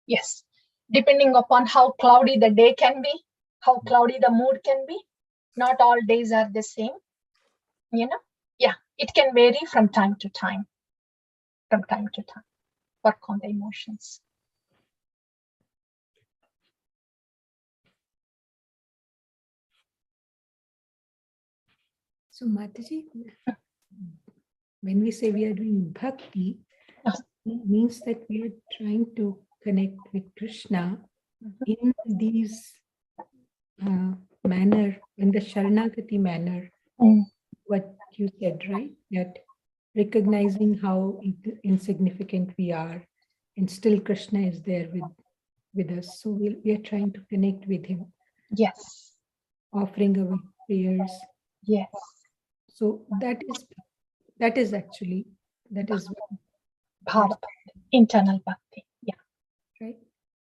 yes, depending upon how cloudy the day can be, how cloudy the mood can be. Not all days are the same, you know. Yeah, it can vary from time to time. From time to time, work on the emotions. So Mataji, when we say we are doing bhakti, it means that we are trying to connect with Krishna in these manner, in the Sharanagati manner, what you said, right? That recognizing how insignificant we are, and still Krishna is there with us. So we are trying to connect with him. Yes. Offering our prayers. Yes. So that is actually Bhava, internal bhakti. Yeah. Right.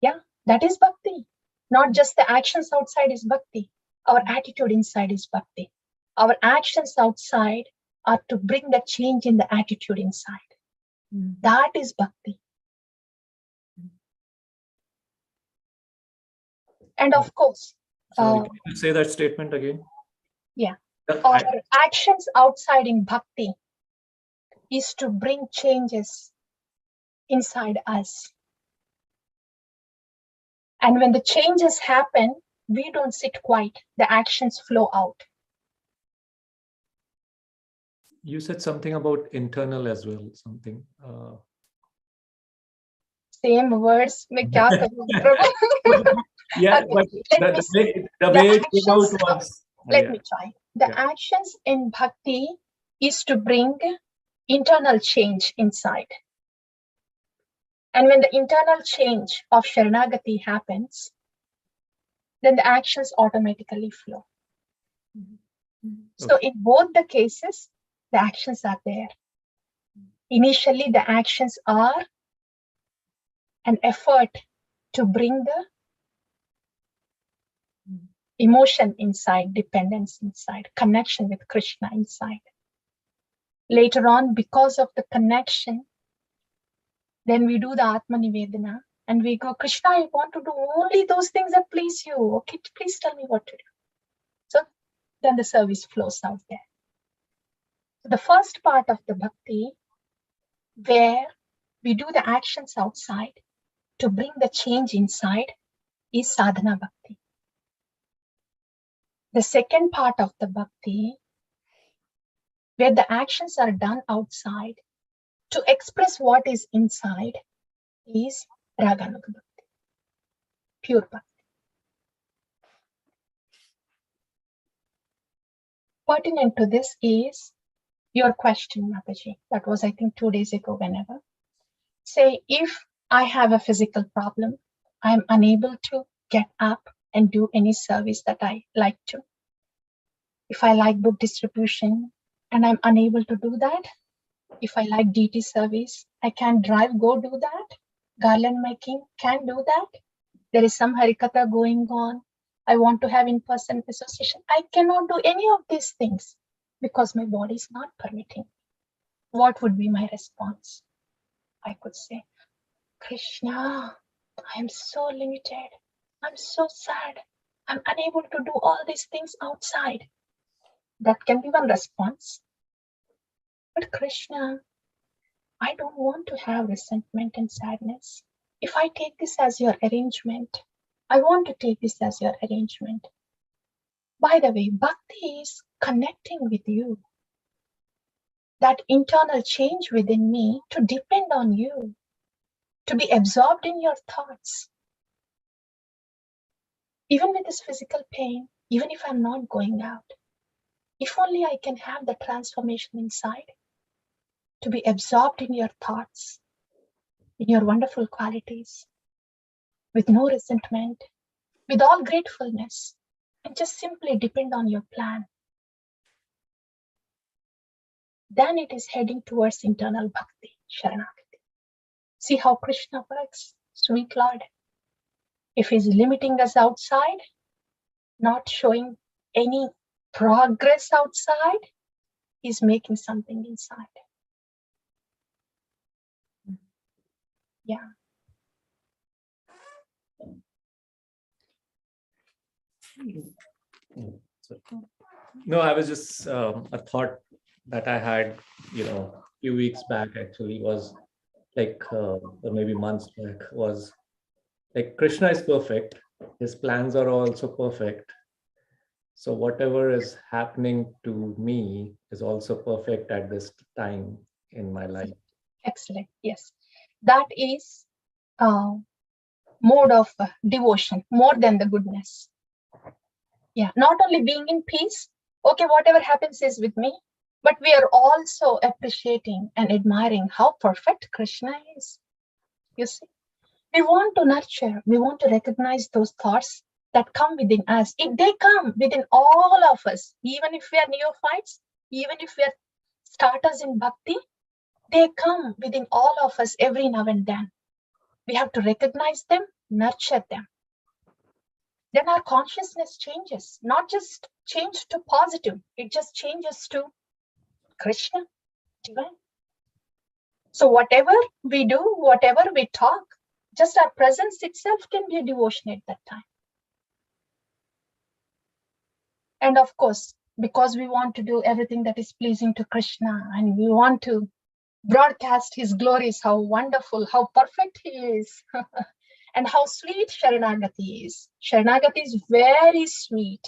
Yeah, that is bhakti. Not just the actions outside is bhakti. Our attitude inside is bhakti. Our actions outside are to bring the change in the attitude inside. That is bhakti. And of course, Sorry, can you say that statement again? Yeah. Our actions outside in bhakti is to bring changes inside us. And when the changes happen, we don't sit quiet. The actions flow out. You said something about internal as well, something. Same words. Mein kya karu, Prabhu? Yeah, Okay, but the way it came out was... Let me try. The actions in bhakti is to bring internal change inside. And when the internal change of Sharanagati happens, then the actions automatically flow. So in both the cases, the actions are there. Initially, the actions are an effort to bring the emotion inside, dependence inside, connection with Krishna inside. Later on, because of the connection, then we do the Atma Nivedana and we go, Krishna, I want to do only those things that please you. Okay, please tell me what to do. So then the service flows out there. So the first part of the bhakti, where we do the actions outside to bring the change inside, is sadhana bhakti. The second part of the bhakti, where the actions are done outside to express what is inside, is raganuga bhakti, pure bhakti. Pertinent to this is your question, Mataji. That was, I think, 2 days ago, whenever. Say, if I have a physical problem, I'm unable to get up and do any service that I like to. If I like book distribution and I'm unable to do that, if I like DT service, I can drive, go do that. Garland making, can do that. There is some harikatha going on. I want to have in-person association. I cannot do any of these things because my body is not permitting. What would be my response? I could say, Krishna, I am so limited. I'm so sad. I'm unable to do all these things outside. That can be one response. But Krishna, I don't want to have resentment and sadness. If I take this as your arrangement, I want to take this as your arrangement. By the way, bhakti is connecting with you. That internal change within me to depend on you, to be absorbed in your thoughts. Even with this physical pain, even if I'm not going out, if only I can have the transformation inside, to be absorbed in your thoughts, in your wonderful qualities, with no resentment, with all gratefulness, and just simply depend on your plan, then it is heading towards internal bhakti, Sharanagati. See how Krishna works, sweet Lord. If he's limiting us outside, not showing any progress outside, he's making something inside. Yeah. No, I was just a thought that I had, a few weeks back actually was like, or maybe months back, was like Krishna is perfect. His plans are also perfect. So whatever is happening to me is also perfect at this time in my life. Excellent. Yes. That is mode of devotion, more than the goodness. Yeah. Not only being in peace, okay, whatever happens is with me, but we are also appreciating and admiring how perfect Krishna is. You see, we want to nurture, we want to recognize those thoughts that come within us. If they come within all of us, even if we are neophytes, even if we are starters in bhakti, they come within all of us every now and then. We have to recognize them, nurture them. Then our consciousness changes, not just change to positive, it just changes to Krishna, divine. So whatever we do, whatever we talk, just our presence itself can be a devotion at that time. And of course, because we want to do everything that is pleasing to Krishna and we want to broadcast his glories, how wonderful, how perfect he is, and how sweet Sharanagati is. Sharanagati is very sweet.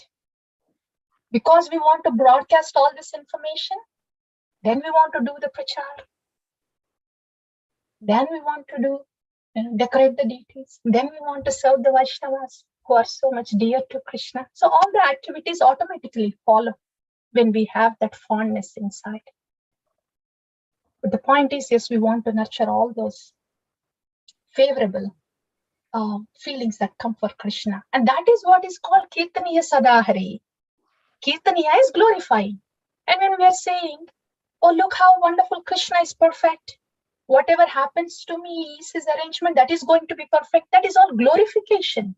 Because we want to broadcast all this information, then we want to do the prachar. Then we want to do, decorate the deities. Then we want to serve the Vaishnavas who are so much dear to Krishna. So all the activities automatically follow when we have that fondness inside. But the point is, yes, we want to nurture all those favorable feelings that come for Krishna. And that is what is called Kirtaniya Sadahari. Kirtaniya is glorifying. And when we are saying, oh, look how wonderful Krishna is perfect. Whatever happens to me is his arrangement, that is going to be perfect. That is all glorification.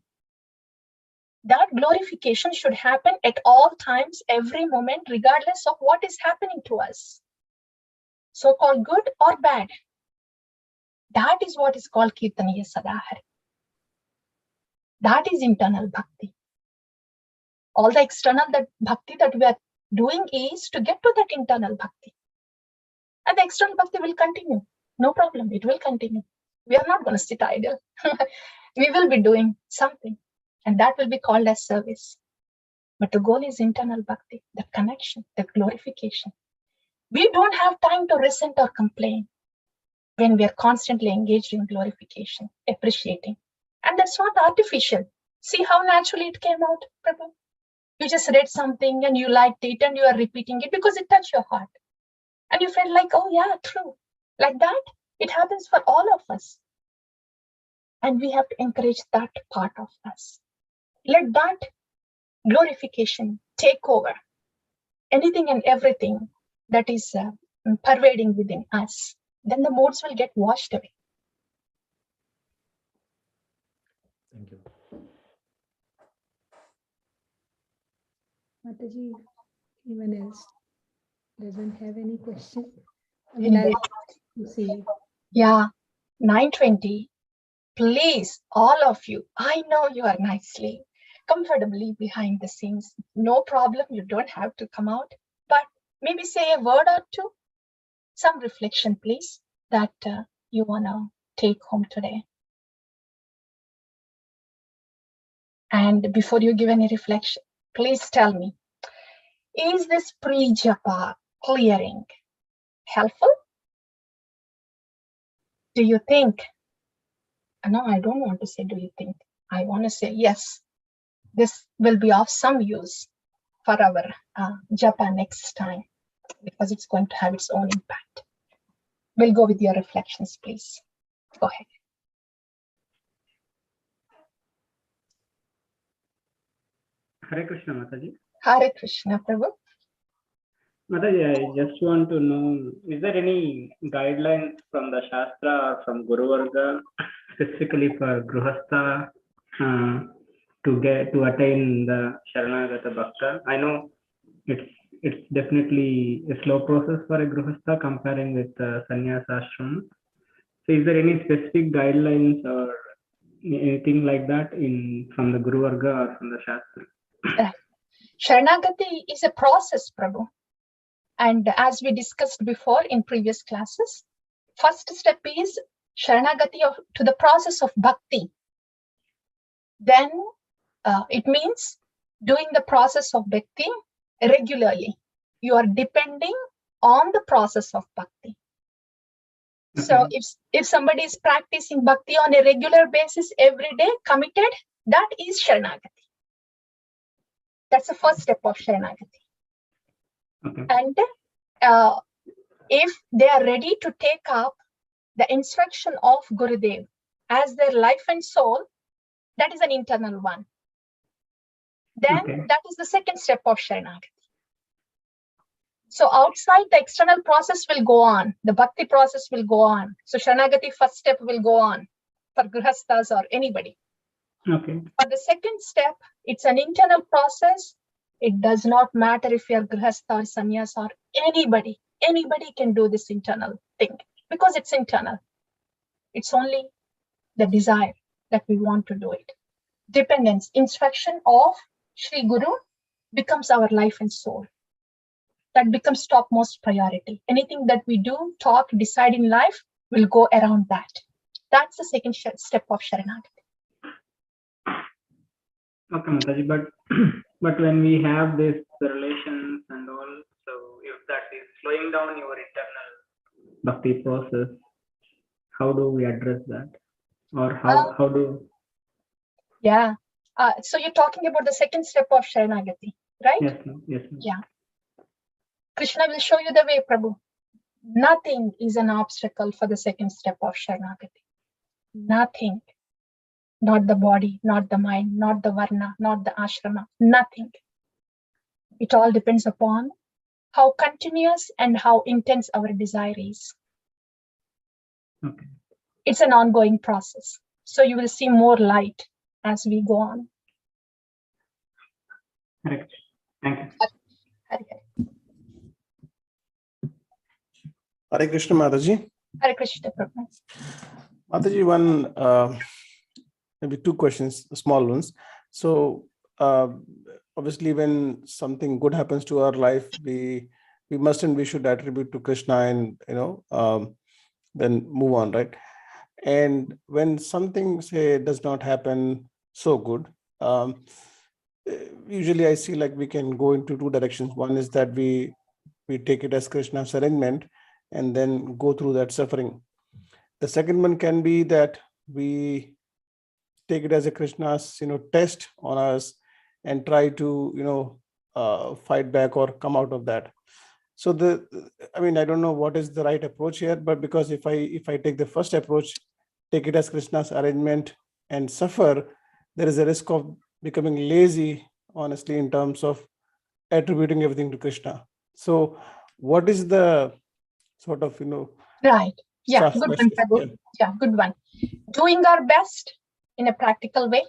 That glorification should happen at all times, every moment, regardless of what is happening to us. So-called good or bad. That is what is called Kirtaniya Sadahari. That is internal bhakti. All the external bhakti that we are doing is to get to that internal bhakti. And the external bhakti will continue. No problem, it will continue. We are not going to sit idle. We will be doing something. And that will be called as service. But the goal is internal bhakti, the connection, the glorification. We don't have time to resent or complain when we are constantly engaged in glorification, appreciating. And that's not artificial. See how naturally it came out, Prabhu. You just read something and you liked it and you are repeating it because it touched your heart. And you felt like, oh yeah, true. Like that, it happens for all of us. And we have to encourage that part of us. Let that glorification take over anything and everything that is pervading within us. Then the modes will get washed away. Thank you. Mataji, anyone else doesn't have any question? I Indeed. like to see. Yeah, 9:20. Please, all of you, I know you are nicely, comfortably behind the scenes. No problem, you don't have to come out, but maybe say a word or two. Some reflection, please, that you want to take home today. And before you give any reflection, please tell me, is this pre-japa clearing helpful? Do you think? No, I don't want to say, do you think? I want to say, yes. this will be of some use for our japa next time, because it's going to have its own impact. We'll go with your reflections, please. Go ahead. Hare Krishna, Mataji. Hare Krishna, Prabhu. Mataji, I just want to know, is there any guidelines from the Shastra or from Guru Varga specifically for Gruhastha to attain the Sharanagata Bhakta? I know it's definitely a slow process for a Gruhastha comparing with Sannyasa Ashram. So is there any specific guidelines or anything like that from the Guru Varga or from the Shastra? Sharanagati is a process, Prabhu. And as we discussed before in previous classes, first step is Sharanagati to the process of bhakti. Then it means doing the process of bhakti regularly. You are depending on the process of bhakti. Okay. So if somebody is practicing bhakti on a regular basis every day, committed, that is Sharanagati. That's the first step of Sharanagati. Okay. And if they are ready to take up the instruction of Gurudev as their life and soul, that is an internal one. Then that is the second step of Sharanagati. So outside, the external process will go on. The bhakti process will go on. So Sharanagati first step will go on for Grihasthas or anybody. Okay. For the second step, it's an internal process. It does not matter if you're Grihastha or Sannyas or anybody. Anybody can do this internal thing because it's internal. It's only the desire that we want to do it. Dependence, instruction of Shri Guru becomes our life and soul. That becomes topmost priority. Anything that we do, talk, decide in life will go around that. That's the second step of Sharanagati. Okay, Mataji, but when we have this relations and all, so if that is slowing down your internal bhakti process, how do we address that? Or how do? Yeah. So you're talking about the second step of Sharanagati, right? Yes, ma'am. Yes, ma'am. Yeah. Krishna will show you the way, Prabhu. Nothing is an obstacle for the second step of Sharanagati. Nothing. Not the body, not the mind, not the varna, not the ashrama, nothing. It all depends upon how continuous and how intense our desire is. Okay. It's an ongoing process. So you will see more light as we go on. Correct. Thank you. Hare Krishna, Mataji. Hare Krishna, Prabhu. Mataji, one, maybe two questions, small ones. So obviously when something good happens to our life, we must and we should attribute to Krishna and, then move on, right? And when something, say, does not happen so good, usually I see like we can go into two directions. One is that we take it as Krishna's arrangement and then go through that suffering. The second one can be that we take it as a Krishna's, test on us and try to, fight back or come out of that. So I don't know what is the right approach here, but because if I take the first approach, take it as Krishna's arrangement and suffer, there is a risk of becoming lazy, honestly, in terms of attributing everything to Krishna. So what is the sort of, Right. Yeah, good one, Prabhu. Yeah, good one. Doing our best in a practical way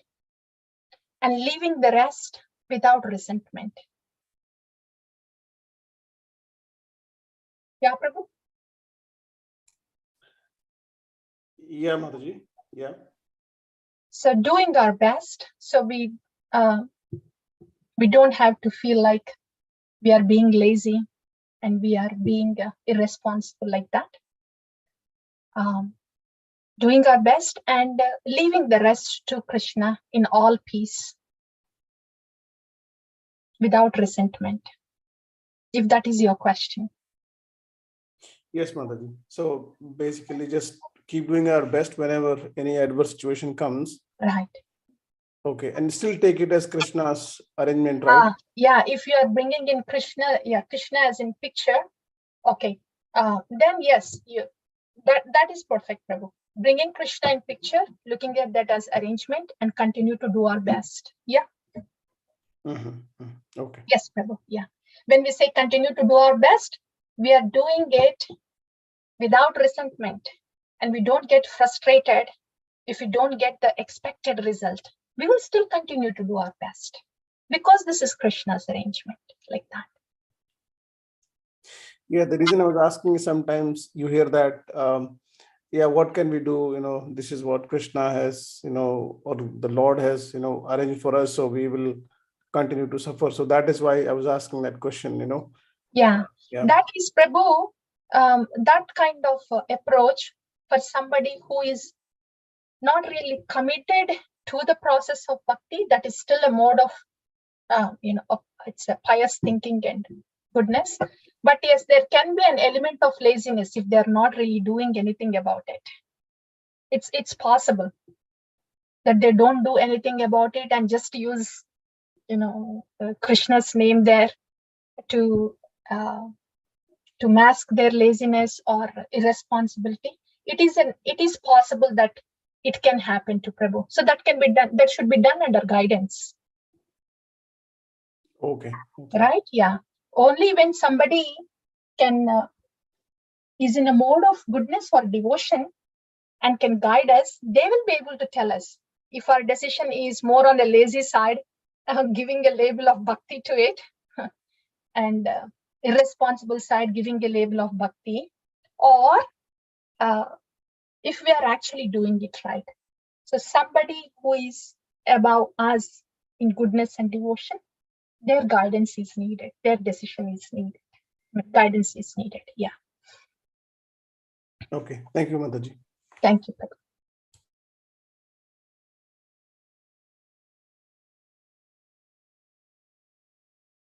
and leaving the rest without resentment. Yeah, Prabhu? Yeah, Mataji. Yeah. So doing our best, so we don't have to feel like we are being lazy and we are being irresponsible like that. Doing our best and leaving the rest to Krishna in all peace, without resentment, if that is your question. Yes, Mataji. So basically just keep doing our best whenever any adverse situation comes. Right. Okay, and still take it as Krishna's arrangement, right? Yeah, if you are bringing in Krishna, Krishna as in picture, okay, then yes, that is perfect, Prabhu. Bringing Krishna in picture, looking at that as arrangement, and continue to do our best. Yeah. Okay. Yes, Prabhu. Yeah. When we say continue to do our best, we are doing it without resentment, and we don't get frustrated if we don't get the expected result. We will still continue to do our best because this is Krishna's arrangement, like that. Yeah, the reason I was asking is sometimes you hear that, yeah, what can we do? This is what Krishna has, or the Lord has, arranged for us. So we will continue to suffer. So that is why I was asking that question, Yeah, Yeah. that is Prabhu, that kind of approach for somebody who is not really committed to the process of bhakti, that is still a mode of, it's a pious thinking and goodness. But yes, there can be an element of laziness if they're not really doing anything about it. It's possible that they don't do anything about it and just use, Krishna's name there to mask their laziness or irresponsibility. It is possible that it can happen to Prabhu. So that can be done. That should be done under guidance. Okay. Right? Yeah. Only when somebody is in a mode of goodness or devotion and can guide us, they will be able to tell us if our decision is more on the lazy side, giving a label of bhakti to it, and irresponsible side, giving a label of bhakti, or if we are actually doing it right. So somebody who is above us in goodness and devotion, their guidance is needed, their decision is needed, guidance is needed. Yeah. Okay. Thank you, Mataji. Thank you, Prabhu.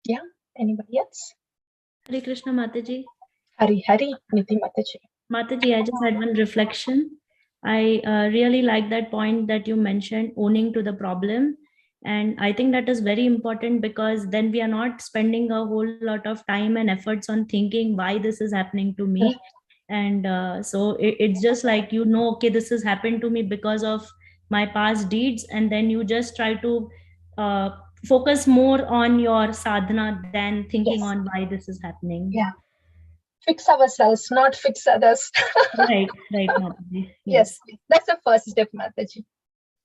Yeah. Anybody else? Hare Krishna Mataji. Hari Hari, Niti Mataji. Mataji, I just had one reflection. I really like that point that you mentioned, owning to the problem. And I think that is very important because then we are not spending a whole lot of time and efforts on thinking why this is happening to me. And so it's just like, okay, this has happened to me because of my past deeds. And then you just try to focus more on your sadhana than thinking on why this is happening. Yeah. Fix ourselves, not fix others. Right, Mataji. Yes. That's the first step, Mataji.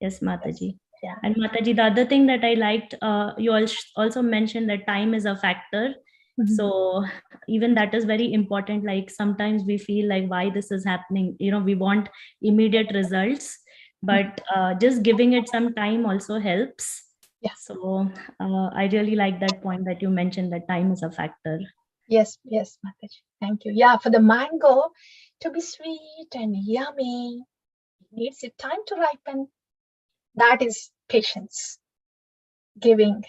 Yes, Mataji. Yeah. And Mataji, the other thing that I liked, you also mentioned that time is a factor. Mm-hmm. So even that is very important. Like sometimes we feel like why this is happening, we want immediate results, but just giving it some time also helps. Yeah. So I really like that point that you mentioned that time is a factor. Yes, Mataji. Thank you. Yeah, for the mango to be sweet and yummy, it needs its time to ripen. That is patience. Giving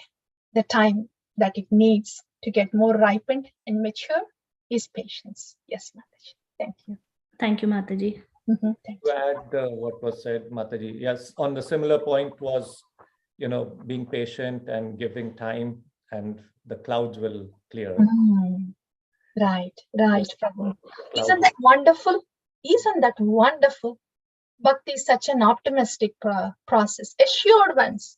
the time that it needs to get more ripened and mature is patience. Yes, Mataji. Thank you. Thank you, Mataji. Mm-hmm. Thank you. To add what was said, Mataji, yes, on the similar point was, being patient and giving time, and the clouds will clear. Right, Prabhu. Isn't that wonderful? Bhakti is such an optimistic process. Assured ones.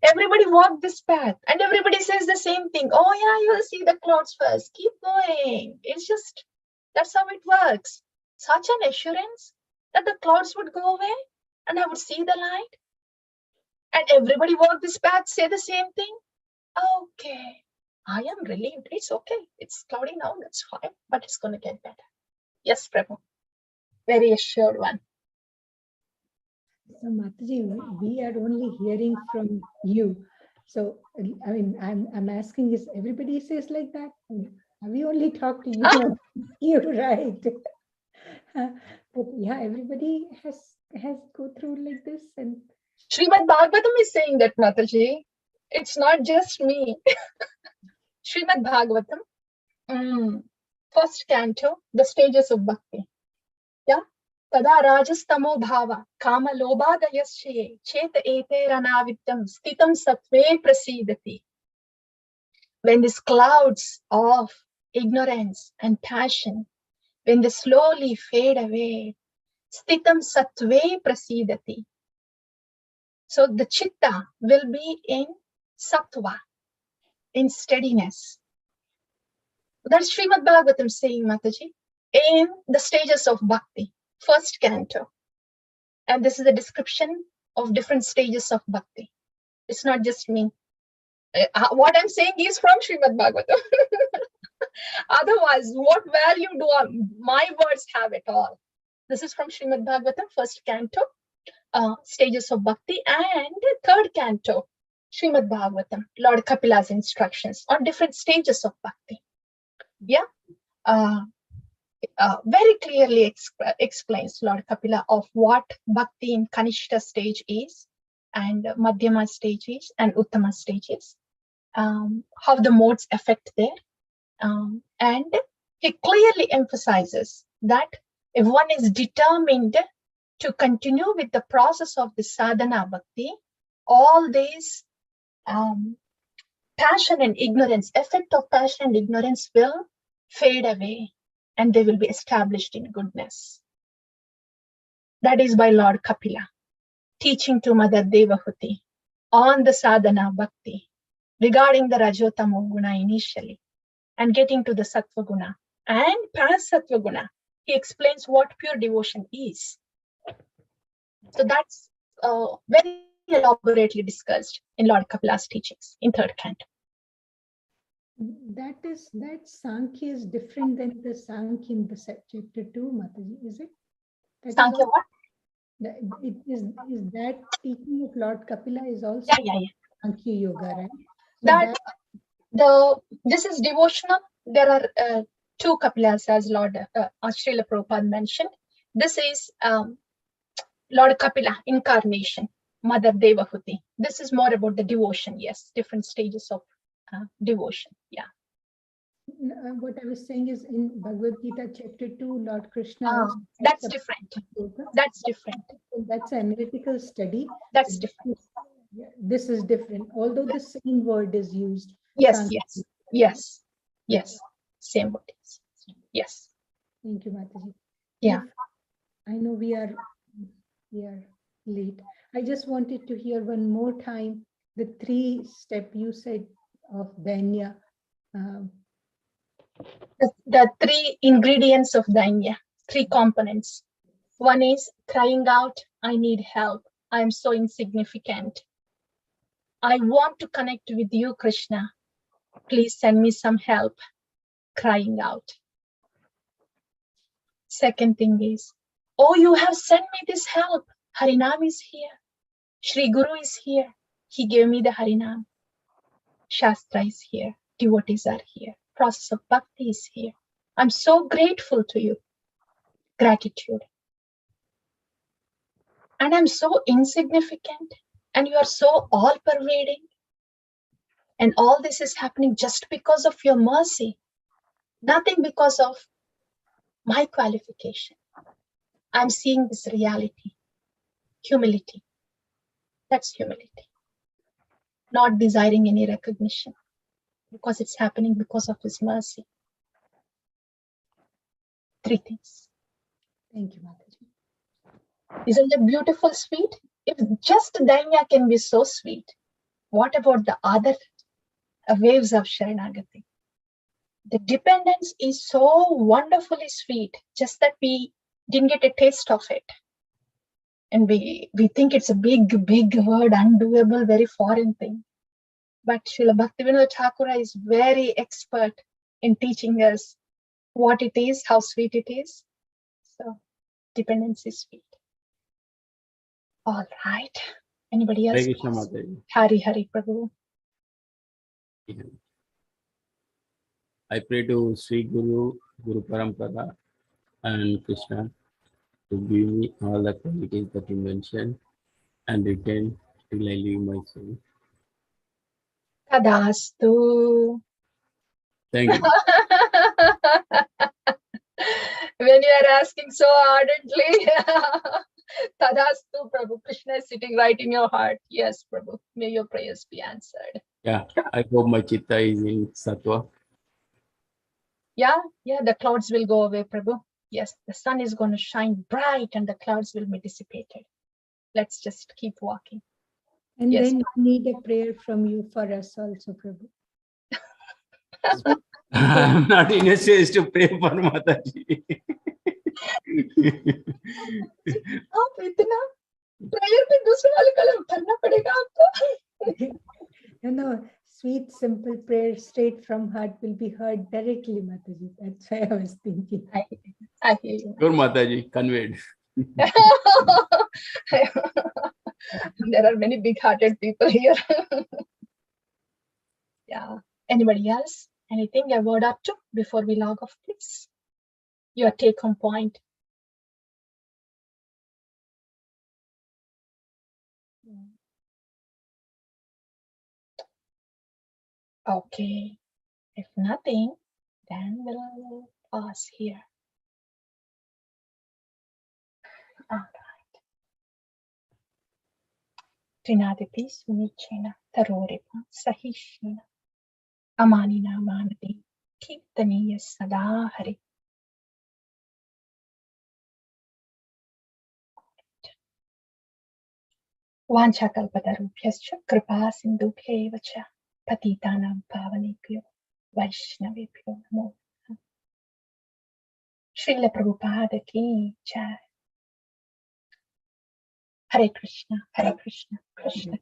Everybody walk this path and everybody says the same thing. Oh yeah, you will see the clouds first. Keep going. It's just, that's how it works. Such an assurance that the clouds would go away and I would see the light. And everybody walk this path, say the same thing. Okay, I am relieved. It's okay. It's cloudy now. That's fine. But it's going to get better. Yes, Prabhu. Very assured one. So Mataji, we are only hearing from you. So, I mean, I'm asking, is everybody says like that? We only talk to you. You're right. But yeah, everybody has go through like this. And Srimad Bhagavatam is saying that, Mataji. It's not just me. Srimad Bhagavatam, first canto, the stages of bhakti. Yeah. Tada rajastamo bhava kama lobhadayasye chet eteranavitam stitam sattve prasidati. When these clouds of ignorance and passion, when they slowly fade away, stitam sattve prasidati. So the chitta will be in sattva, in steadiness. That's Srimad Bhagavatam saying, Mataji, in the stages of bhakti, first canto. And this is a description of different stages of bhakti. It's not just me. What I'm saying is from Srimad Bhagavatam. Otherwise, what value do my words have at all? This is from Srimad Bhagavatam, first canto, stages of bhakti, and third canto, Srimad Bhagavatam, Lord Kapila's instructions on different stages of bhakti. Yeah, very clearly explains Lord Kapila of what bhakti in Kanishta stage is, and Madhyama stage is, and Uttama stage is, how the modes affect there. And he clearly emphasizes that if one is determined to continue with the process of the sadhana bhakti, all these passion and ignorance, effect of passion and ignorance will fade away and they will be established in goodness. That is by Lord Kapila, teaching to Mother Devahuti on the sadhana bhakti regarding the Rajotamo guna initially, and getting to the Sattva guna. And past Sattva guna, he explains what pure devotion is. So that's very elaborately discussed in Lord Kapila's teachings in third canto. That Sankhya is different than the Sankhya in the chapter 2, Mataji, is it? Sankhya what? Is that teaching of Lord Kapila is also Sankhya Yoga, right? So this is devotional. There are two Kapilas, as Lord Srila Prabhupada mentioned. This is Lord Kapila, incarnation, Mother Devahuti. This is more about the devotion, yes, different stages of devotion, yeah. What I was saying is in Bhagavad Gita chapter 2, Lord Krishna. That's different. That's different. That's an analytical study. That's different. This is different, although the same word is used. Yes, yes. Same word. Yes. Thank you, Mataji. Yeah. I know we are late. I just wanted to hear one more time the 3-step you said of Dainya. The 3 ingredients of Dainya, 3 components. One is crying out, I need help. I am so insignificant. I want to connect with you, Krishna. Please send me some help. Crying out. Second thing is, oh, you have sent me this help. Harinam is here. Shri Guru is here. He gave me the Harinam. Shastra is here. Devotees are here. Process of bhakti is here. I'm so grateful to you. Gratitude. And I'm so insignificant. And you are so all-pervading. And all this is happening just because of your mercy. Nothing because of my qualification. I'm seeing this reality. Humility. That's humility. Not desiring any recognition. Because it's happening because of his mercy. 3 things. Thank you, Mataji. Isn't it beautiful, sweet? If just Dainya can be so sweet, what about the other waves of Sharanagati? The dependence is so wonderfully sweet, just that we didn't get a taste of it. And we think it's a big word, undoable, very foreign thing. But Srila Bhaktivinoda Thakura is very expert in teaching us what it is, how sweet it is. So dependence is sweet. All right. Anybody else? Hari Prabhu. I pray to Sri Guru, Guru Parampara, and Krishna to give me all the qualities that you mentioned and return till I leave my soul. Tadastu. Thank you. When you are asking so ardently, Tadastu, Prabhu. Krishna is sitting right in your heart. Yes, Prabhu. May your prayers be answered. Yeah, I hope my chitta is in sattva. Yeah, the clouds will go away, Prabhu. Yes, the sun is going to shine bright and the clouds will be dissipated. Let's just keep walking. And Yes. then we need a prayer from you for us also, Prabhu. I'm not in a stage to pray for Mataji. आप इतना prayer में दूसरे वाले कलम भरना पड़ेगा आपको. You know, sweet, simple prayer straight from heart will be heard directly, Mataji. That's why I was thinking. I hear you. Your Mataji, conveyed. There are many big-hearted people here. Yeah. Anybody else? Anything? A word or two before we log off, please? Your take-home point. Okay. If nothing, then we'll pause here. All right. Trinaditi Sunichena Taroripa Sahishina Amanina Manati Kirtaniya Sadahari. Vanchakalpatarubhyascha kripa sindubhyeva cha patitanam pavanebhyo vaishnavebhyo namo. Srila Prabhupada ki jai. Hare Krishna, Krishna